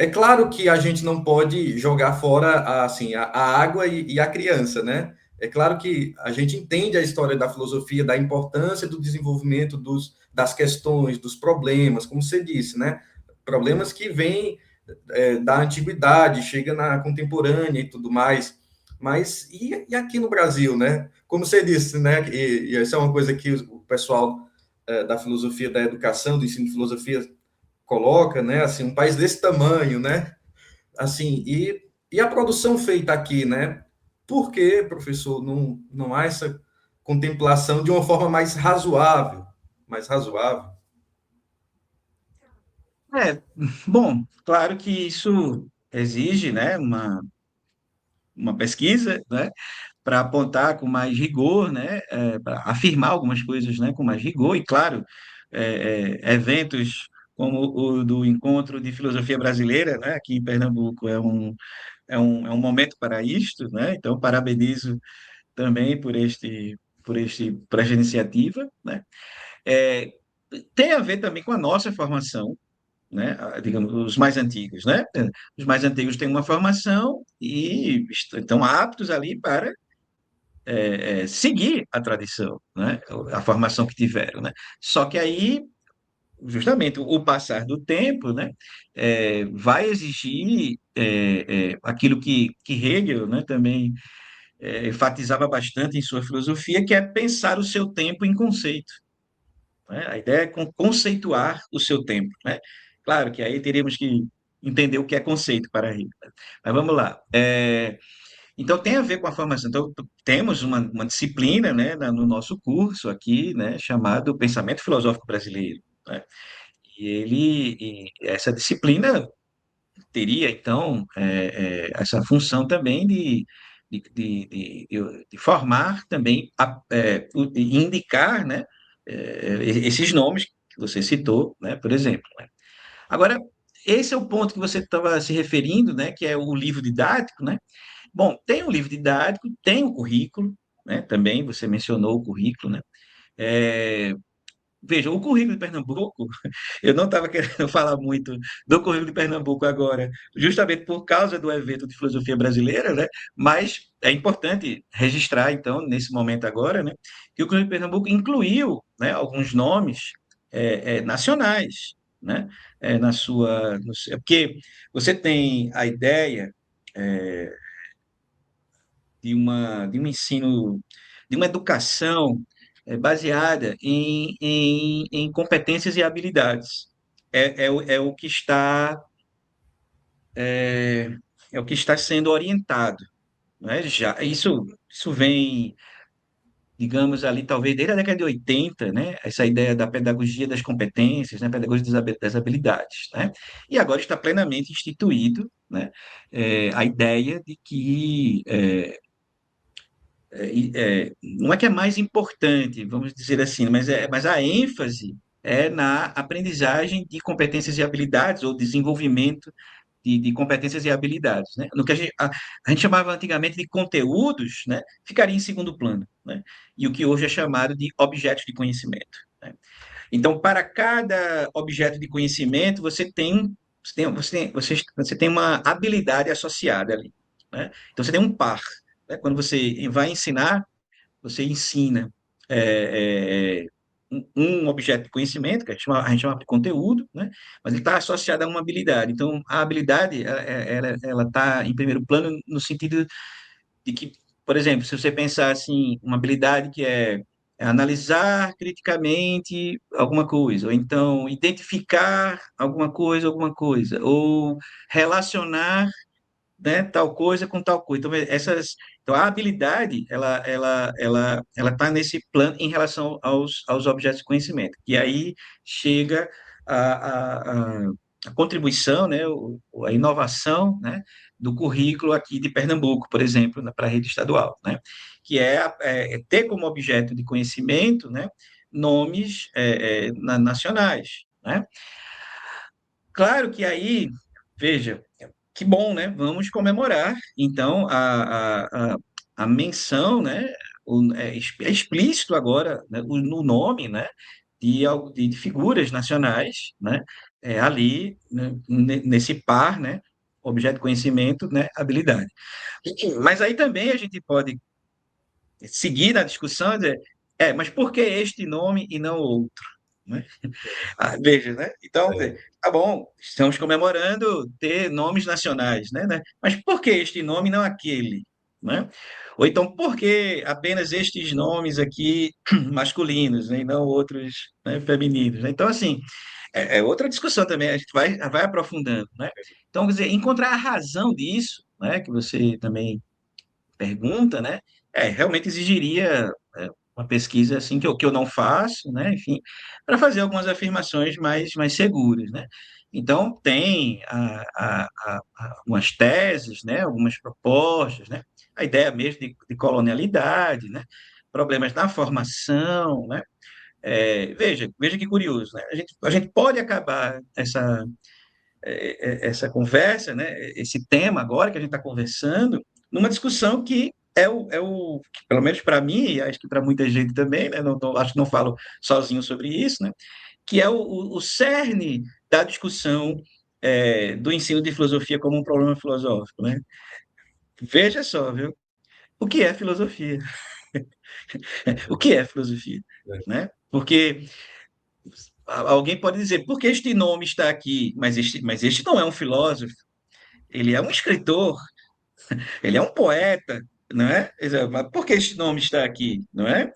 É claro que a gente não pode jogar fora a água e a criança, né? É claro que a gente entende a história da filosofia, da importância do desenvolvimento das questões, dos problemas, como você disse, né? Problemas que vêm da antiguidade, chega na contemporânea e tudo mais. Mas e aqui no Brasil, né? Como você disse, né? E isso é uma coisa que o pessoal da filosofia da educação, do ensino de filosofia coloca, né? Assim, um país desse tamanho, né? Assim, e a produção feita aqui, né? Por que, professor, não há essa contemplação de uma forma mais razoável? Mais razoável? É, bom, claro que isso exige, né, uma pesquisa, né, para apontar com mais rigor, né, para afirmar algumas coisas, né, com mais rigor, e claro, eventos como o do Encontro de Filosofia Brasileira, né, aqui em Pernambuco, é um momento para isto, né, então parabenizo também por esta iniciativa, né. É, Tem a ver também com a nossa formação, né? Digamos, os mais antigos, né? Os mais antigos têm uma formação e estão aptos ali para seguir a tradição, né? A formação que tiveram, né? Só que aí, justamente, o passar do tempo, né? Vai exigir aquilo que Hegel, né? Também enfatizava bastante em sua filosofia, que é pensar o seu tempo em conceito, né? A ideia é conceituar o seu tempo, né? Claro que aí teríamos que entender o que é conceito para Hegel. Mas vamos lá. Então, tem a ver com a formação. Então, temos uma disciplina, né, no nosso curso aqui, né, chamado Pensamento Filosófico Brasileiro, né? essa disciplina teria, então, essa função também de formar também, e indicar, né, esses nomes que você citou, né, por exemplo. Né? Agora, esse é o ponto que você estava se referindo, né, que é o livro didático, né? Bom, tem o livro didático, tem o currículo, né, também você mencionou o currículo, né? É, Veja, o currículo de Pernambuco, eu não estava querendo falar muito do currículo de Pernambuco agora, justamente por causa do evento de filosofia brasileira, né? Mas é importante registrar, então, nesse momento agora, né, que o currículo de Pernambuco incluiu, né, alguns nomes nacionais, né? Na sua, porque você tem a ideia de um ensino, de uma educação baseada em competências e habilidades. É o que está é, é o que está sendo orientado, né? Já isso vem, digamos ali, talvez desde a década de 80, né? Essa ideia da pedagogia das competências, né? Pedagogia das habilidades, né? E agora está plenamente instituído, né? A ideia de que não é que é mais importante, vamos dizer assim, mas a ênfase é na aprendizagem de competências e habilidades, ou desenvolvimento de competências e habilidades, né? No que a gente chamava antigamente de conteúdos, né? Ficaria em segundo plano, né? E o que hoje é chamado de objetos de conhecimento, né? Então, para cada objeto de conhecimento, você tem uma habilidade associada ali, né? Então, você tem um par, né? Quando você vai ensinar, você ensina um objeto de conhecimento, que a gente chama de conteúdo, né? Mas ele está associado a uma habilidade. Então, a habilidade, ela está em primeiro plano no sentido de que, por exemplo, se você pensar assim, uma habilidade que é analisar criticamente alguma coisa, ou então identificar alguma coisa, ou relacionar, né, tal coisa com tal coisa. Então a habilidade, ela está nesse plano em relação aos objetos de conhecimento. E aí chega a contribuição, né, a inovação, né, do currículo aqui de Pernambuco, por exemplo, para a rede estadual, né, que é ter como objeto de conhecimento, né, nomes nacionais, né? Claro que aí, veja, que bom, né? Vamos comemorar. Então, a menção, né? É explícito agora, né, no nome, né? De figuras nacionais, né? Ali, né, nesse par, né? Objeto de conhecimento, né? Habilidade. Mas aí também a gente pode seguir na discussão e dizer, mas por que este nome e não outro? Né? Veja, né? Então, É, tá bom, estamos comemorando ter nomes nacionais, né? Mas por que este nome e não aquele, né? Ou então, por que apenas estes nomes aqui masculinos, né? E não outros, né, femininos, né? Então, assim, é outra discussão também, a gente vai aprofundando, né? Então, quer dizer, encontrar a razão disso, né? Que você também pergunta, né? Realmente exigiria uma pesquisa assim que eu não faço, né? Enfim, para fazer algumas afirmações mais seguras, né? Então tem algumas teses, né? Algumas propostas, né? A ideia mesmo de colonialidade, né? Problemas na formação, né? Veja que curioso, né? A gente pode acabar essa conversa, né? Esse tema agora que a gente está conversando, numa discussão que pelo menos para mim, e acho que para muita gente também, né? Acho que não falo sozinho sobre isso, né? Que é o cerne da discussão do ensino de filosofia como um problema filosófico, né? Veja só, viu? O que é filosofia? O que é filosofia? é. Né? Porque alguém pode dizer, por que este nome está aqui? Mas este não é um filósofo, ele é um escritor, ele é um poeta, não é? Mas por que esse nome está aqui, não é?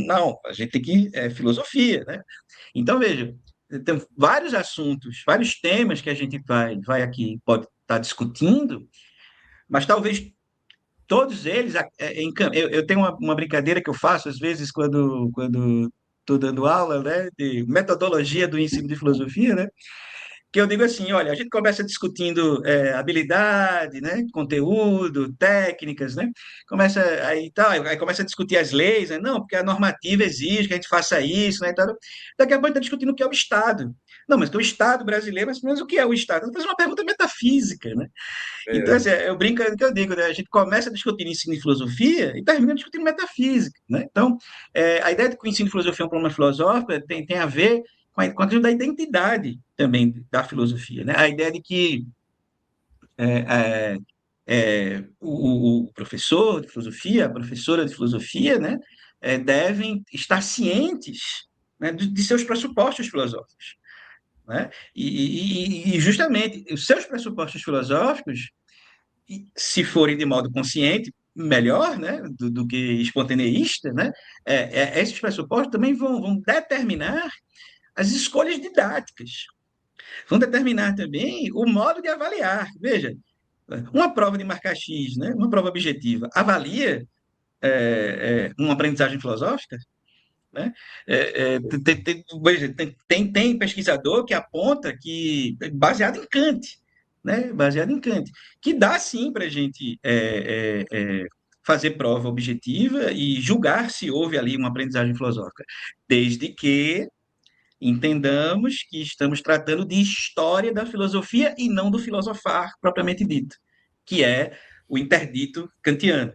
Não, a gente tem que filosofia, né? Então veja, tem vários assuntos, vários temas que a gente vai aqui pode estar discutindo, mas talvez todos eles eu tenho uma brincadeira que eu faço às vezes quando estou dando aula, né, de metodologia do ensino de filosofia, né, que eu digo assim, olha, a gente começa discutindo habilidade, né, conteúdo, técnicas, né, começa aí tal, aí começa a discutir as leis, né, não, porque a normativa exige que a gente faça isso, né, e tal. Daqui a pouco a gente está discutindo o que é o Estado. Não, mas que o Estado brasileiro, mas o que é o Estado? Faz uma pergunta metafísica, né? Então, assim, É, eu brincando que eu digo, né? A gente começa a discutir ensino de filosofia e termina discutindo metafísica, né? Então, a ideia de que o ensino de filosofia é um problema filosófico tem a ver com a questão da identidade também da filosofia, né? A ideia de que é, o professor de filosofia, a professora de filosofia, né, devem estar cientes, né, de seus pressupostos filosóficos, né? E justamente os seus pressupostos filosóficos, se forem de modo consciente, melhor, né, do que espontaneísta, né, esses pressupostos também vão determinar as escolhas didáticas, vão determinar também o modo de avaliar. Veja, uma prova de marcar X, né, uma prova objetiva, avalia uma aprendizagem filosófica? Né? Veja, tem pesquisador que aponta que, baseado em Kant, né? Baseado em Kant, que dá sim para a gente fazer prova objetiva e julgar se houve ali uma aprendizagem filosófica, desde que entendamos que estamos tratando de história da filosofia e não do filosofar propriamente dito, que é o interdito kantiano,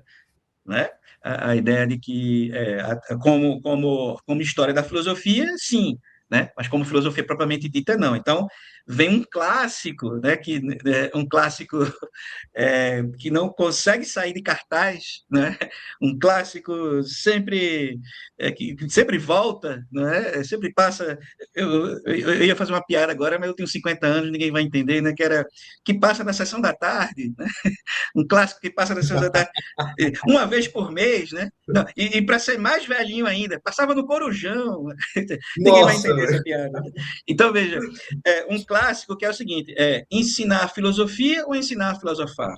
né? A ideia de que, como história da filosofia, sim, né? Mas como filosofia propriamente dita, não. Então, vem um clássico, né? Um clássico que não consegue sair de cartaz, né? Um clássico sempre que sempre volta, né? Sempre passa. Eu ia fazer uma piada agora, mas eu tenho 50 anos, ninguém vai entender, né? Que passa na sessão da tarde, né? Um clássico que passa na sessão da tarde uma vez por mês, né? Não, e para ser mais velhinho ainda, passava no Corujão. Ninguém vai nossa, entender essa velho. piada. Então, veja, um clássico que é o seguinte: ensinar filosofia ou ensinar a filosofar?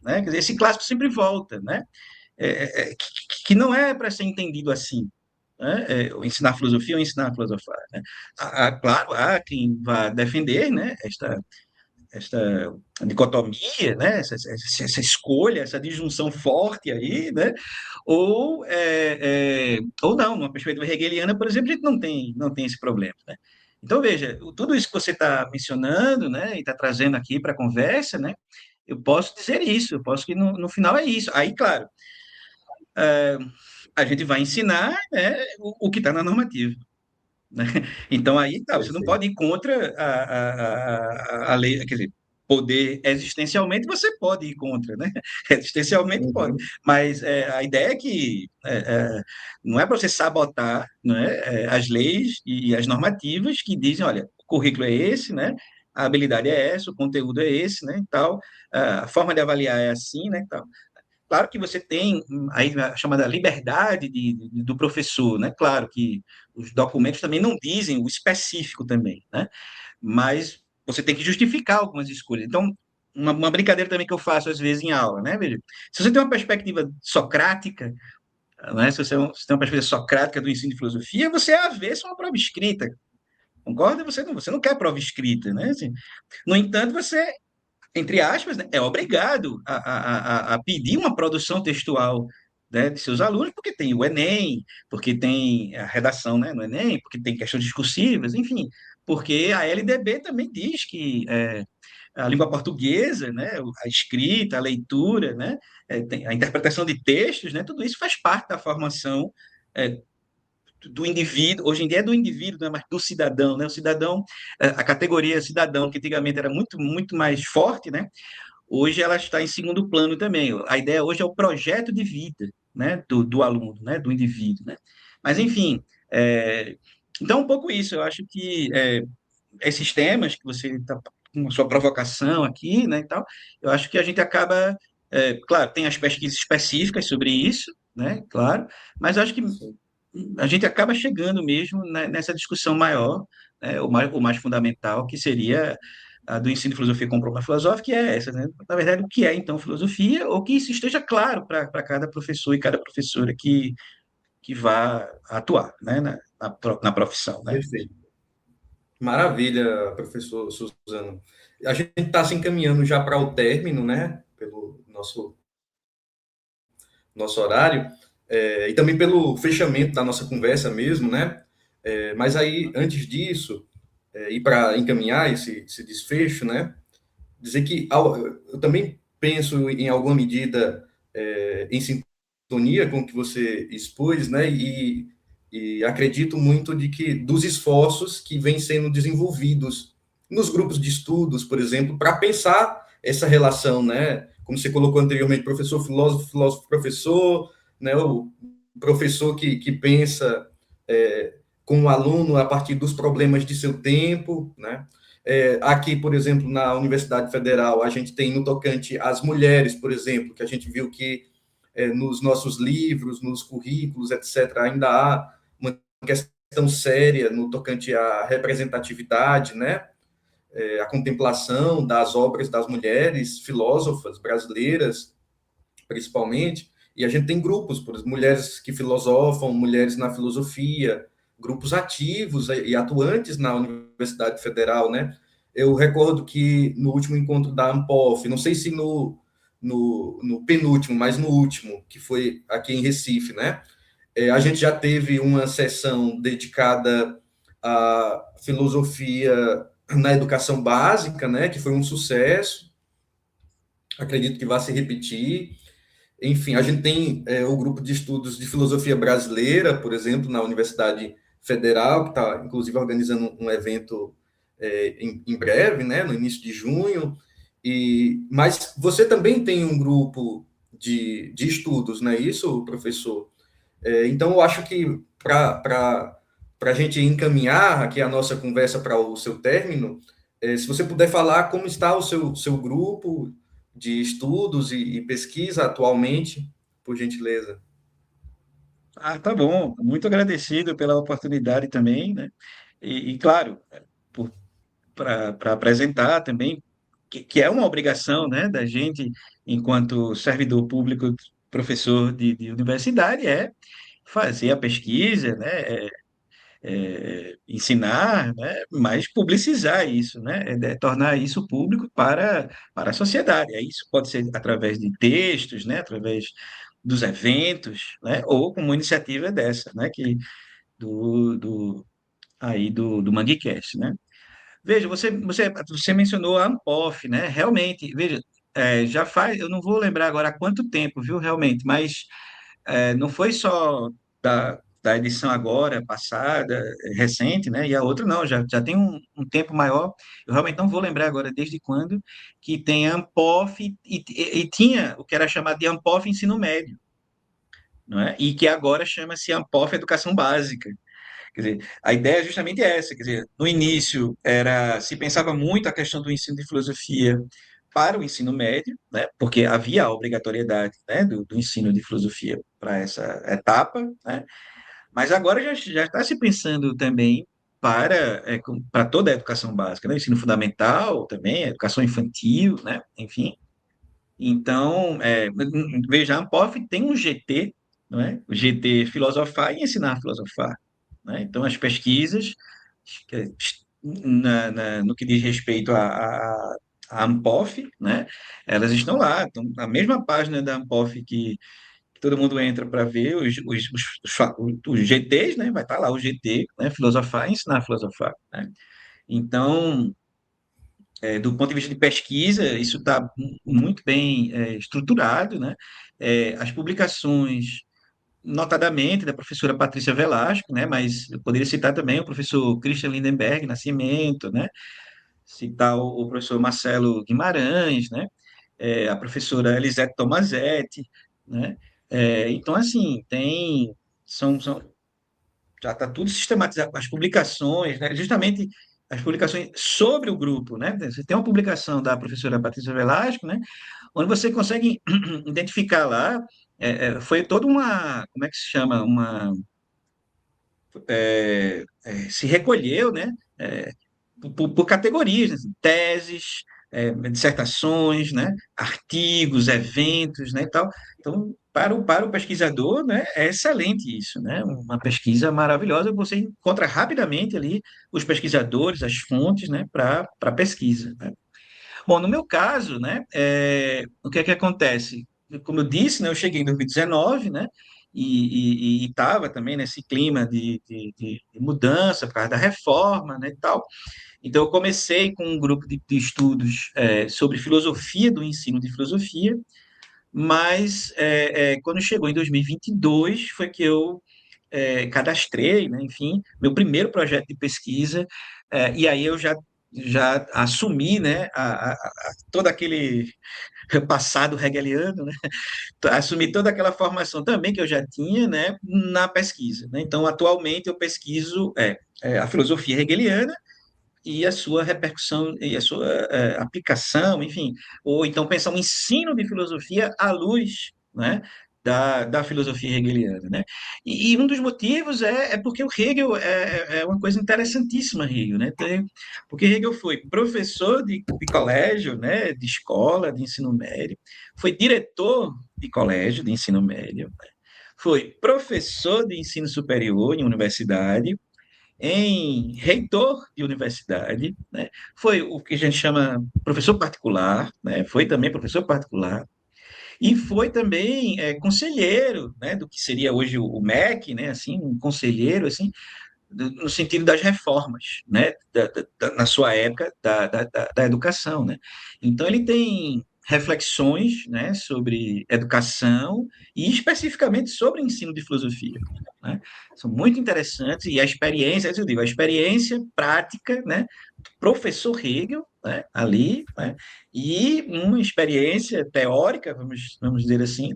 Né? Quer dizer, esse clássico sempre volta, né? Que não é para ser entendido assim. Né? Ensinar filosofia ou ensinar a filosofar. Né? Claro, há quem vá defender, né, esta dicotomia, né? Essa escolha, essa disjunção forte aí, né? Ou não, numa perspectiva hegeliana, por exemplo, a gente não tem esse problema, né? Então, veja, tudo isso que você está mencionando, né, e está trazendo aqui para a conversa, né, eu posso dizer isso, eu posso que no final é isso. Aí, claro, a gente vai ensinar, né, o que está na normativa, né? Então, aí tá, você não Perfeito. pode ir contra a lei, quer dizer, poder existencialmente você pode ir contra, né? Existencialmente pode, Uhum. mas a ideia é que não é para você sabotar, né, as leis e as normativas que dizem, olha, o currículo é esse, né? A habilidade é essa, o conteúdo é esse, né? E tal, a forma de avaliar é assim, né? E tal. Claro que você tem aí a chamada liberdade do professor, né? Claro que os documentos também não dizem o específico também, né? Mas você tem que justificar algumas escolhas. Então, uma brincadeira também que eu faço às vezes em aula, né? Veja, se você tem uma perspectiva socrática, né? Se tem uma perspectiva socrática do ensino de filosofia, você é avesso a uma prova escrita, concorda? Você não quer prova escrita, né? Assim, no entanto, você entre aspas, né, é obrigado a pedir uma produção textual, né, de seus alunos, porque tem o Enem, porque tem a redação, né, no Enem, porque tem questões discursivas, enfim, porque a LDB também diz que a língua portuguesa, né, a escrita, a leitura, né, a interpretação de textos, né, tudo isso faz parte da formação é, do indivíduo, hoje em dia é do indivíduo, não é mais do cidadão, né? O cidadão, a categoria cidadão, que antigamente era muito, muito mais forte, né? Hoje ela está em segundo plano também. A ideia hoje é o projeto de vida, né? Do aluno, né? Do indivíduo, né? Mas, enfim, então um pouco isso. Eu acho que esses temas que você está com a sua provocação aqui, né, e tal, eu acho que a gente acaba, claro, tem as pesquisas específicas sobre isso, né, claro, mas eu acho que Sim. a gente acaba chegando mesmo nessa discussão maior, né, o mais fundamental, que seria a do ensino de filosofia como problema filosófico, que é essa, né? Na verdade, o que é, então, filosofia, ou que isso esteja claro para cada professor e cada professora que vá atuar, né, na profissão, né? Perfeito. Maravilha, professor Suzano. A gente está se encaminhando já para o término, né? Pelo nosso horário, e também pelo fechamento da nossa conversa mesmo, né? Mas aí, antes disso, e para encaminhar esse desfecho, né? Dizer que eu também penso, em alguma medida, em sintonia com o que você expôs, né? E acredito muito de que dos esforços que vêm sendo desenvolvidos nos grupos de estudos, por exemplo, para pensar essa relação, né? Como você colocou anteriormente, professor, filósofo, filósofo, professor, né? O professor que pensa com o aluno a partir dos problemas de seu tempo, né? Aqui, por exemplo, na Universidade Federal, a gente tem no tocante às mulheres, por exemplo, que a gente viu que nos nossos livros, nos currículos, etc., ainda há uma questão séria no tocante à representatividade, né? A contemplação das obras das mulheres filósofas brasileiras, principalmente, e a gente tem grupos, por exemplo, mulheres que filosofam, mulheres na filosofia, grupos ativos e atuantes na Universidade Federal, né? Eu recordo que no último encontro da Ampof, não sei se no penúltimo, mas no último, que foi aqui em Recife, né? A gente já teve uma sessão dedicada à filosofia na educação básica, né? Que foi um sucesso. Acredito que vai se repetir. Enfim, a gente tem o grupo de estudos de filosofia brasileira, por exemplo, na Universidade Federal, que está, inclusive, organizando um evento em breve, né, no início de junho. Mas você também tem um grupo de estudos, não é isso, professor? Então, eu acho que para a gente encaminhar aqui a nossa conversa para o seu término, se você puder falar como está o seu grupo de estudos e pesquisa atualmente, por gentileza. Ah, tá bom. Muito agradecido pela oportunidade também, né? Claro, para apresentar também, que é uma obrigação, né, da gente, enquanto servidor público, professor de universidade, é fazer a pesquisa, né, ensinar, né, mas publicizar isso, né, tornar isso público para a sociedade. Isso pode ser através de textos, né, através dos eventos, né, ou com uma iniciativa dessa, né, do MangueCast, né. Veja, você mencionou a Ampof, né, realmente, veja, já faz, eu não vou lembrar agora há quanto tempo, viu, realmente, mas não foi só da edição agora, passada, recente, né? E a outra não, já tem um tempo maior. Eu realmente não vou lembrar agora desde quando que tem a Ampof e tinha o que era chamado de Ampof Ensino Médio, não é? E que agora chama-se Ampof Educação Básica. Quer dizer, a ideia é justamente essa, quer dizer, no início se pensava muito a questão do ensino de filosofia para o ensino médio, né, porque havia a obrigatoriedade, né, do ensino de filosofia para essa etapa, né, mas agora já está se pensando também para toda a educação básica, né, ensino fundamental também, educação infantil, né, enfim. Então, veja, a Ampof tem um GT, não é? O GT Filosofar e Ensinar a Filosofar, né? Então, as pesquisas eh, no que diz respeito à Ampof, né? Elas estão lá, estão na mesma página da Ampof que todo mundo entra para ver os GTs, né? Vai estar lá o GT, né? Filosofar e Ensinar a Filosofar, né? Então, do ponto de vista de pesquisa, isso está muito bem estruturado, né? As publicações, notadamente, da professora Patrícia Velasco, né? Mas eu poderia citar também o professor Christian Lindenberg Nascimento, né? Citar o professor Marcelo Guimarães, né? A professora Elisete Tomazetti, né? Então, assim, são já está tudo sistematizado, as publicações, né? Justamente as publicações sobre o grupo, né? Você tem uma publicação da professora Patrícia Velasco, né? Onde você consegue identificar lá, foi toda uma, como é que se chama, se recolheu, né? Por categorias, né? Teses, dissertações, né, artigos, eventos, né, e tal. Então, para o pesquisador, né, é excelente isso, né, uma pesquisa maravilhosa, você encontra rapidamente ali os pesquisadores, as fontes, né, para pesquisa, né. Bom, no meu caso, né, o que é que acontece? Como eu disse, né, eu cheguei em 2019, né, e estava também nesse clima de mudança por causa da reforma, né, e tal. Então, eu comecei com um grupo de estudos sobre filosofia do ensino de filosofia, mas quando chegou em 2022 foi que eu cadastrei, né, enfim, meu primeiro projeto de pesquisa, e aí eu já assumi, né, todo aquele passado hegeliano, né, assumi toda aquela formação também que eu já tinha, né, na pesquisa, né. Então, atualmente eu pesquiso a filosofia hegeliana e a sua repercussão e a sua aplicação, enfim, ou então pensar um ensino de filosofia à luz, né, da filosofia hegeliana, né? E um dos motivos é porque o Hegel é uma coisa interessantíssima, Hegel, né? Porque Hegel foi professor de colégio, né, de escola, de ensino médio, foi diretor de colégio de ensino médio, né? Foi professor de ensino superior em universidade, em reitor de universidade, né? Foi o que a gente chama professor particular, né? Foi também professor particular, e foi também conselheiro, né? Do que seria hoje o MEC, né? Assim, um conselheiro, assim, no sentido das reformas, né? Na sua época da educação, né? Então ele tem reflexões, né, sobre educação e especificamente sobre o ensino de filosofia, né? São muito interessantes e a experiência, eu digo, a experiência prática, né, do professor Hegel, né, ali, né, e uma experiência teórica, vamos dizer assim,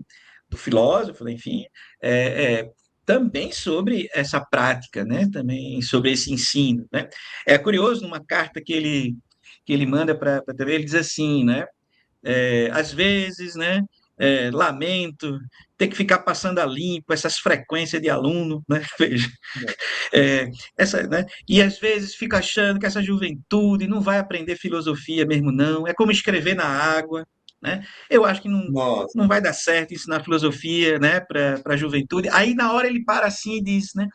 do filósofo, enfim, é, é, também sobre essa prática, né? Também sobre esse ensino, né? É curioso, numa carta que ele manda para a TV, ele diz assim, né? Às vezes, né? Lamento ter que ficar passando a limpo essas frequências de aluno, né? Veja, é, né? E às vezes fica achando que essa juventude não vai aprender filosofia mesmo, não. É como escrever na água, né? Eu acho que Nossa. não vai dar certo ensinar filosofia, né, para a juventude. Aí na hora ele para assim e diz, né,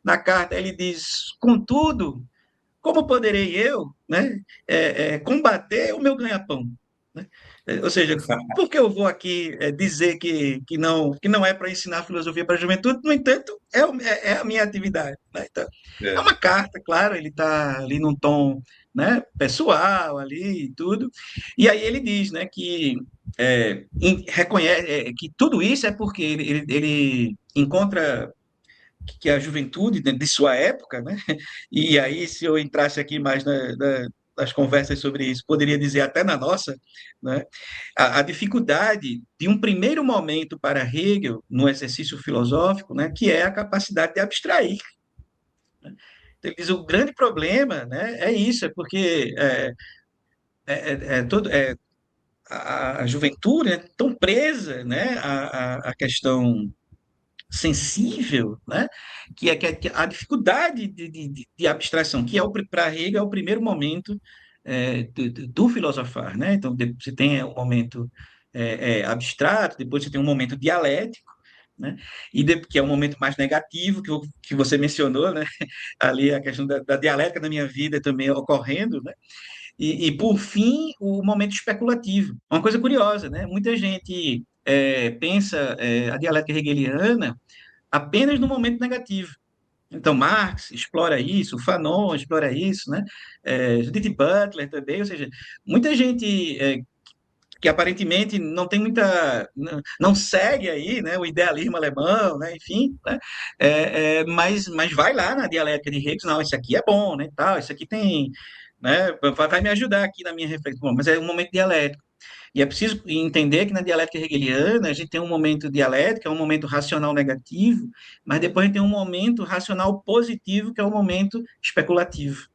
na carta ele diz, contudo, como poderei eu, né, combater o meu ganha-pão? Né? Ou seja, por que eu vou aqui dizer que não é para ensinar filosofia para a juventude? No entanto, é a minha atividade. Né? Então, é É. uma carta, claro, ele está ali num tom, né, pessoal ali e tudo. E aí ele diz, né, que reconhece que tudo isso é porque ele encontra que a juventude, né, de sua época, né? E aí, se eu entrasse aqui mais nas conversas sobre isso, poderia dizer até na nossa, né? A dificuldade de um primeiro momento para Hegel no exercício filosófico, né? Que é a capacidade de abstrair. Né? Então, ele diz o grande problema, né? É isso, é porque todo, a juventude é tão presa, né? A questão sensível, né? Que a dificuldade de abstração, que para Hegel é o primeiro momento do filosofar, né? Então, você tem um momento abstrato, depois você tem um momento dialético, né? Que é um momento mais negativo, que você mencionou, né? Ali a questão da dialética na minha vida também ocorrendo, né? Por fim, o momento especulativo. Uma coisa curiosa, né? Muita gente pensa a dialética hegeliana apenas no momento negativo. Então, Marx explora isso, Fanon explora isso, né? Judith Butler também, ou seja, muita gente que aparentemente não tem muita, não segue aí, né, o idealismo alemão, né, enfim, né, mas vai lá na dialética de Hegel, não, isso aqui é bom, né, tal, isso aqui tem, né, vai me ajudar aqui na minha reflexão, mas é um momento dialético. E é preciso entender que na dialética hegeliana a gente tem um momento dialético, é um momento racional negativo, mas depois a gente tem um momento racional positivo, que é o momento especulativo.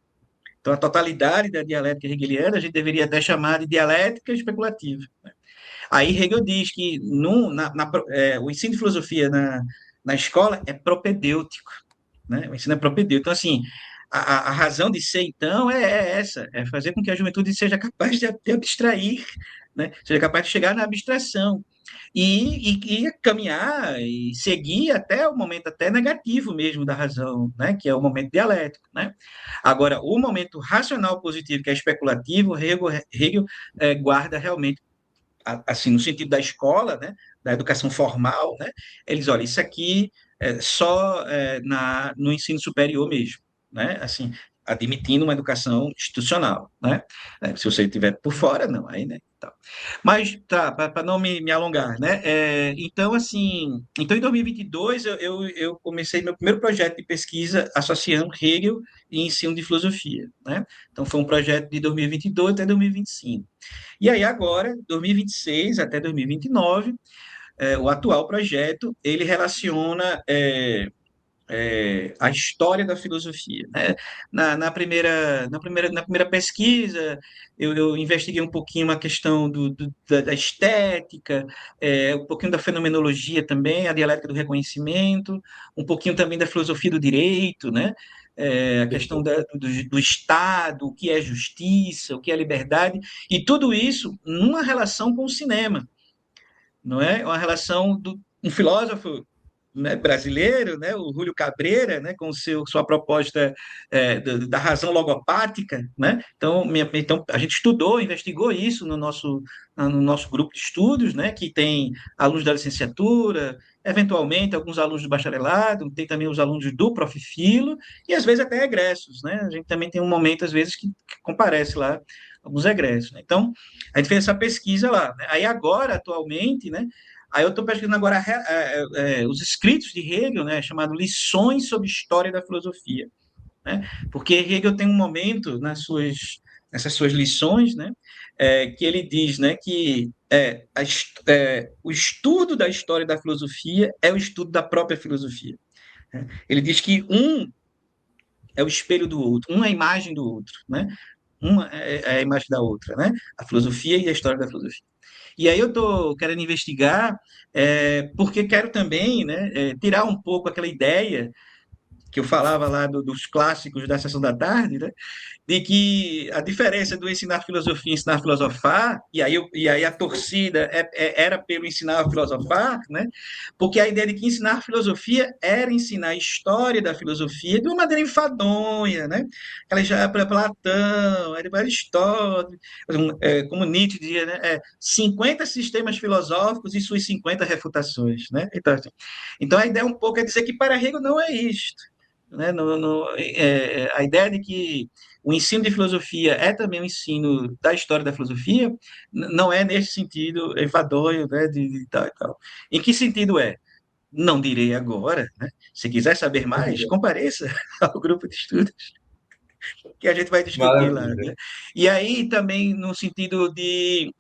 Então, a totalidade da dialética hegeliana a gente deveria até chamar de dialética especulativa. Aí Hegel diz que o ensino de filosofia na escola é propedêutico, né? O ensino é propedêutico. Então, assim, a razão de ser, então, é essa, é fazer com que a juventude seja capaz de abstrair, né? Seja capaz de chegar na abstração e caminhar e seguir até o momento até negativo mesmo da razão, né? Que é o momento dialético, né? Agora, o momento racional positivo, que é especulativo, Hegel guarda realmente, assim, no sentido da escola, né? Da educação formal, né? Eles, olha, isso aqui só no ensino superior mesmo, né? Assim, admitindo uma educação institucional, né? Se você estiver por fora, não, aí, né? Tá. Mas, tá, para não me alongar, né? Então, assim, então em 2022 eu comecei meu primeiro projeto de pesquisa associando Hegel e ensino de filosofia, né? Então, foi um projeto de 2022 até 2025. E aí agora, 2026 até 2029, o atual projeto, ele relaciona a história da filosofia, né? Na primeira pesquisa, eu investiguei um pouquinho a questão da estética, um pouquinho da fenomenologia também, a dialética do reconhecimento, um pouquinho também da filosofia do direito, né? A questão do Estado, o que é justiça, o que é liberdade, e tudo isso numa relação com o cinema, não é? Uma relação um filósofo, né, brasileiro, né, o Júlio Cabreira, né, com sua proposta da razão logopática, né? Então a gente estudou, investigou isso no nosso grupo de estudos, né, que tem alunos da licenciatura, eventualmente alguns alunos do bacharelado, tem também os alunos do Profifilo e às vezes até egressos, né? A gente também tem um momento às vezes que comparece lá alguns egressos, né? Então a gente fez essa pesquisa lá, né? Aí agora atualmente, né? Aí eu estou pesquisando agora os escritos de Hegel, né, chamado Lições sobre História da Filosofia, né? Porque Hegel tem um momento nessas suas lições, né, que ele diz, né, que o estudo da história da filosofia é o estudo da própria filosofia, né? Ele diz que um é o espelho do outro, um é a imagem do outro, né? Uma é a imagem da outra, né? A filosofia e a história da filosofia. E aí eu estou querendo investigar, porque quero também, né, tirar um pouco aquela ideia que eu falava lá dos clássicos da sessão da tarde, né, de que a diferença do ensinar filosofia e ensinar a filosofar, e aí a torcida era pelo ensinar a filosofar, né? Porque a ideia de que ensinar filosofia era ensinar a história da filosofia de uma maneira enfadonha, né? Ela já para Platão, aí depois Aristóteles, como Nietzsche dizia, né? 50 sistemas filosóficos e suas 50 refutações, né? Então, assim, então a ideia um pouco é dizer que para Hegel não é isto, né? A ideia de que o ensino de filosofia é também o ensino da história da filosofia, não é nesse sentido enfadonho, né, de tal e tal. Em que sentido é? Não direi agora, né? Se quiser saber mais, compareça ao grupo de estudos que a gente vai discutir lá, Maravilha. né? E aí também no sentido de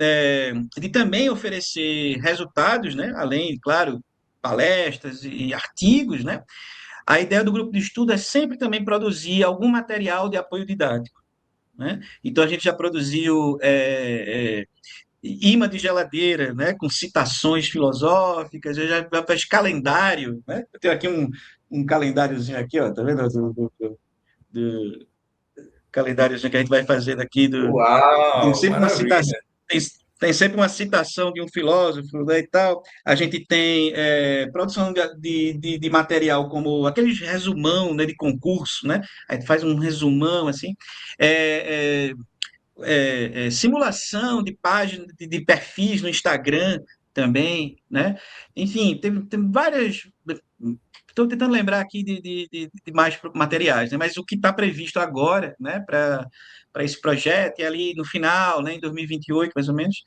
também oferecer resultados, né? Além, claro, palestras e artigos, né? A ideia do grupo de estudo é sempre também produzir algum material de apoio didático, né? Então a gente já produziu imã de geladeira, né? Com citações filosóficas, eu já fiz calendário, né? Eu tenho aqui um calendáriozinho aqui, ó, tá vendo? Do calendáriozinho que a gente vai fazendo aqui tem Uau, sempre uma citação, maravilha. tem, tem sempre uma citação de um filósofo, né, e tal. A gente tem produção de material como aqueles resumão, né, de concurso, né? A gente faz um resumão assim. É, Simulação de páginas, de perfis no Instagram também, né? Enfim, tem várias. Estou tentando lembrar aqui de mais materiais, né? Mas o que está previsto agora, né, para esse projeto, e ali no final, né, em 2028, mais ou menos,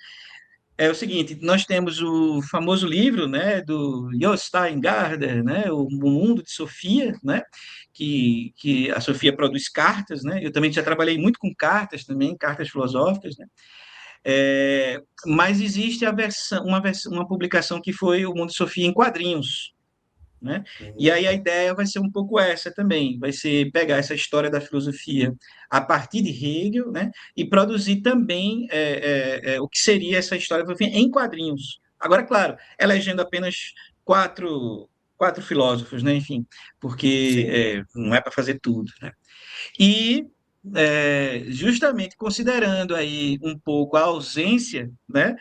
é o seguinte: nós temos o famoso livro, né, do Jostein Gaarder, né, o Mundo de Sofia, né, que a Sofia produz cartas, né. Eu também já trabalhei muito com cartas também, cartas filosóficas, né. Mas existe uma publicação que foi o Mundo de Sofia em quadrinhos, né? E aí a ideia vai ser um pouco essa também, vai ser pegar essa história da filosofia a partir de Hegel, né? E produzir também o que seria essa história da filosofia em quadrinhos. Agora, claro, elegendo apenas quatro, quatro filósofos, né? Enfim, porque Sim. não é para fazer tudo, né? E justamente considerando aí um pouco a ausência, né,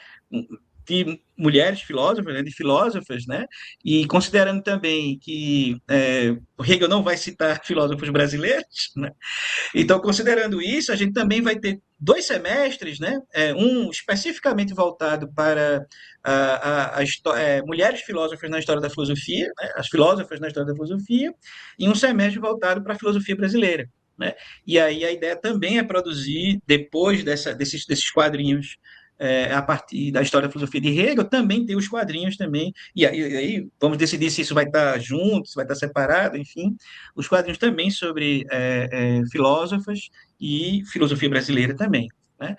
de mulheres filósofas, né, de filósofas, né, e considerando também que o Hegel não vai citar filósofos brasileiros, né, então considerando isso, a gente também vai ter dois semestres, né, um especificamente voltado para mulheres filósofas na história da filosofia, né, as filósofas na história da filosofia, e um semestre voltado para a filosofia brasileira. Né? E aí a ideia também é produzir, depois desses quadrinhos, a partir da história da filosofia de Hegel, também ter os quadrinhos também, e aí vamos decidir se isso vai estar junto, se vai estar separado, enfim, os quadrinhos também sobre filósofas e filosofia brasileira também, né?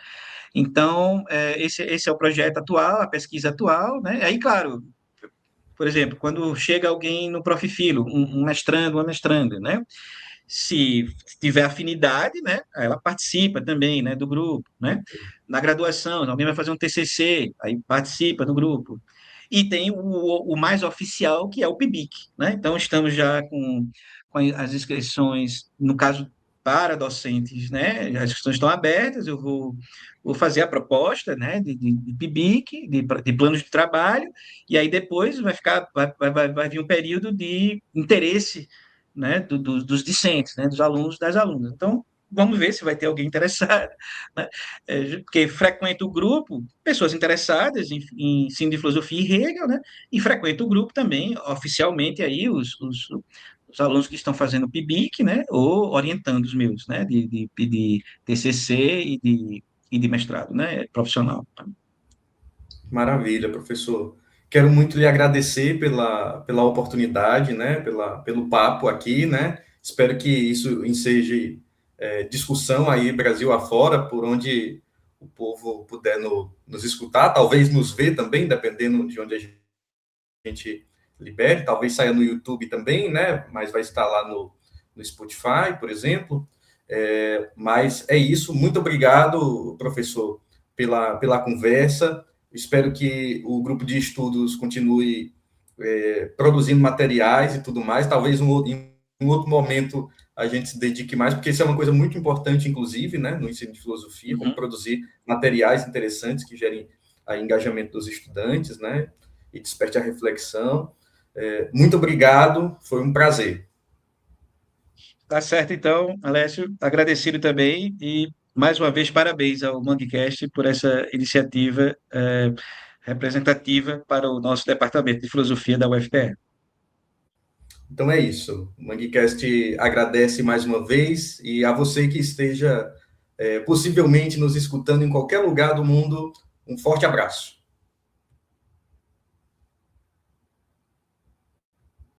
Então, esse é o projeto atual, a pesquisa atual, né? Aí, claro, por exemplo, quando chega alguém no Profifilo, um mestrando, uma mestranda, né? Se tiver afinidade, né, ela participa também, né, do grupo, né? Na graduação, alguém vai fazer um TCC, aí participa do grupo. E tem o mais oficial, que é o PIBIC, né? Então, estamos já com as inscrições, no caso, para docentes, né? As inscrições estão abertas, vou fazer a proposta, né, de PIBIC, de planos de trabalho, e aí depois vai vir um período de interesse, né, dos discentes, né, dos alunos, das alunas. Então, vamos ver se vai ter alguém interessado, né? Porque frequenta o grupo pessoas interessadas em ensino de filosofia e Hegel, né? E frequenta o grupo também, oficialmente, aí, os alunos que estão fazendo PIBIC, né? Ou orientando os meus, né? De TCC e de mestrado, né? Profissional. Maravilha, professor. Quero muito lhe agradecer pela oportunidade, né, pelo papo aqui, né? Espero que isso enseje discussão aí Brasil afora, por onde o povo puder nos escutar, talvez nos ver também, dependendo de onde a gente libere, talvez saia no YouTube também, né? Mas vai estar lá no Spotify, por exemplo. Mas é isso. Muito obrigado, professor, pela conversa. Espero que o grupo de estudos continue produzindo materiais e tudo mais. Talvez em um outro momento a gente se dedique mais, porque isso é uma coisa muito importante, inclusive, né, no ensino de filosofia, como Uhum. produzir materiais interessantes que gerem a engajamento dos estudantes, né, e desperte a reflexão. Muito obrigado, foi um prazer. Tá certo, então, Alessio, agradecido também e mais uma vez parabéns ao Manguecast por essa iniciativa representativa para o nosso departamento de filosofia da UFPE. Então é isso. O MangueCast agradece mais uma vez e a você que esteja possivelmente nos escutando em qualquer lugar do mundo, um forte abraço.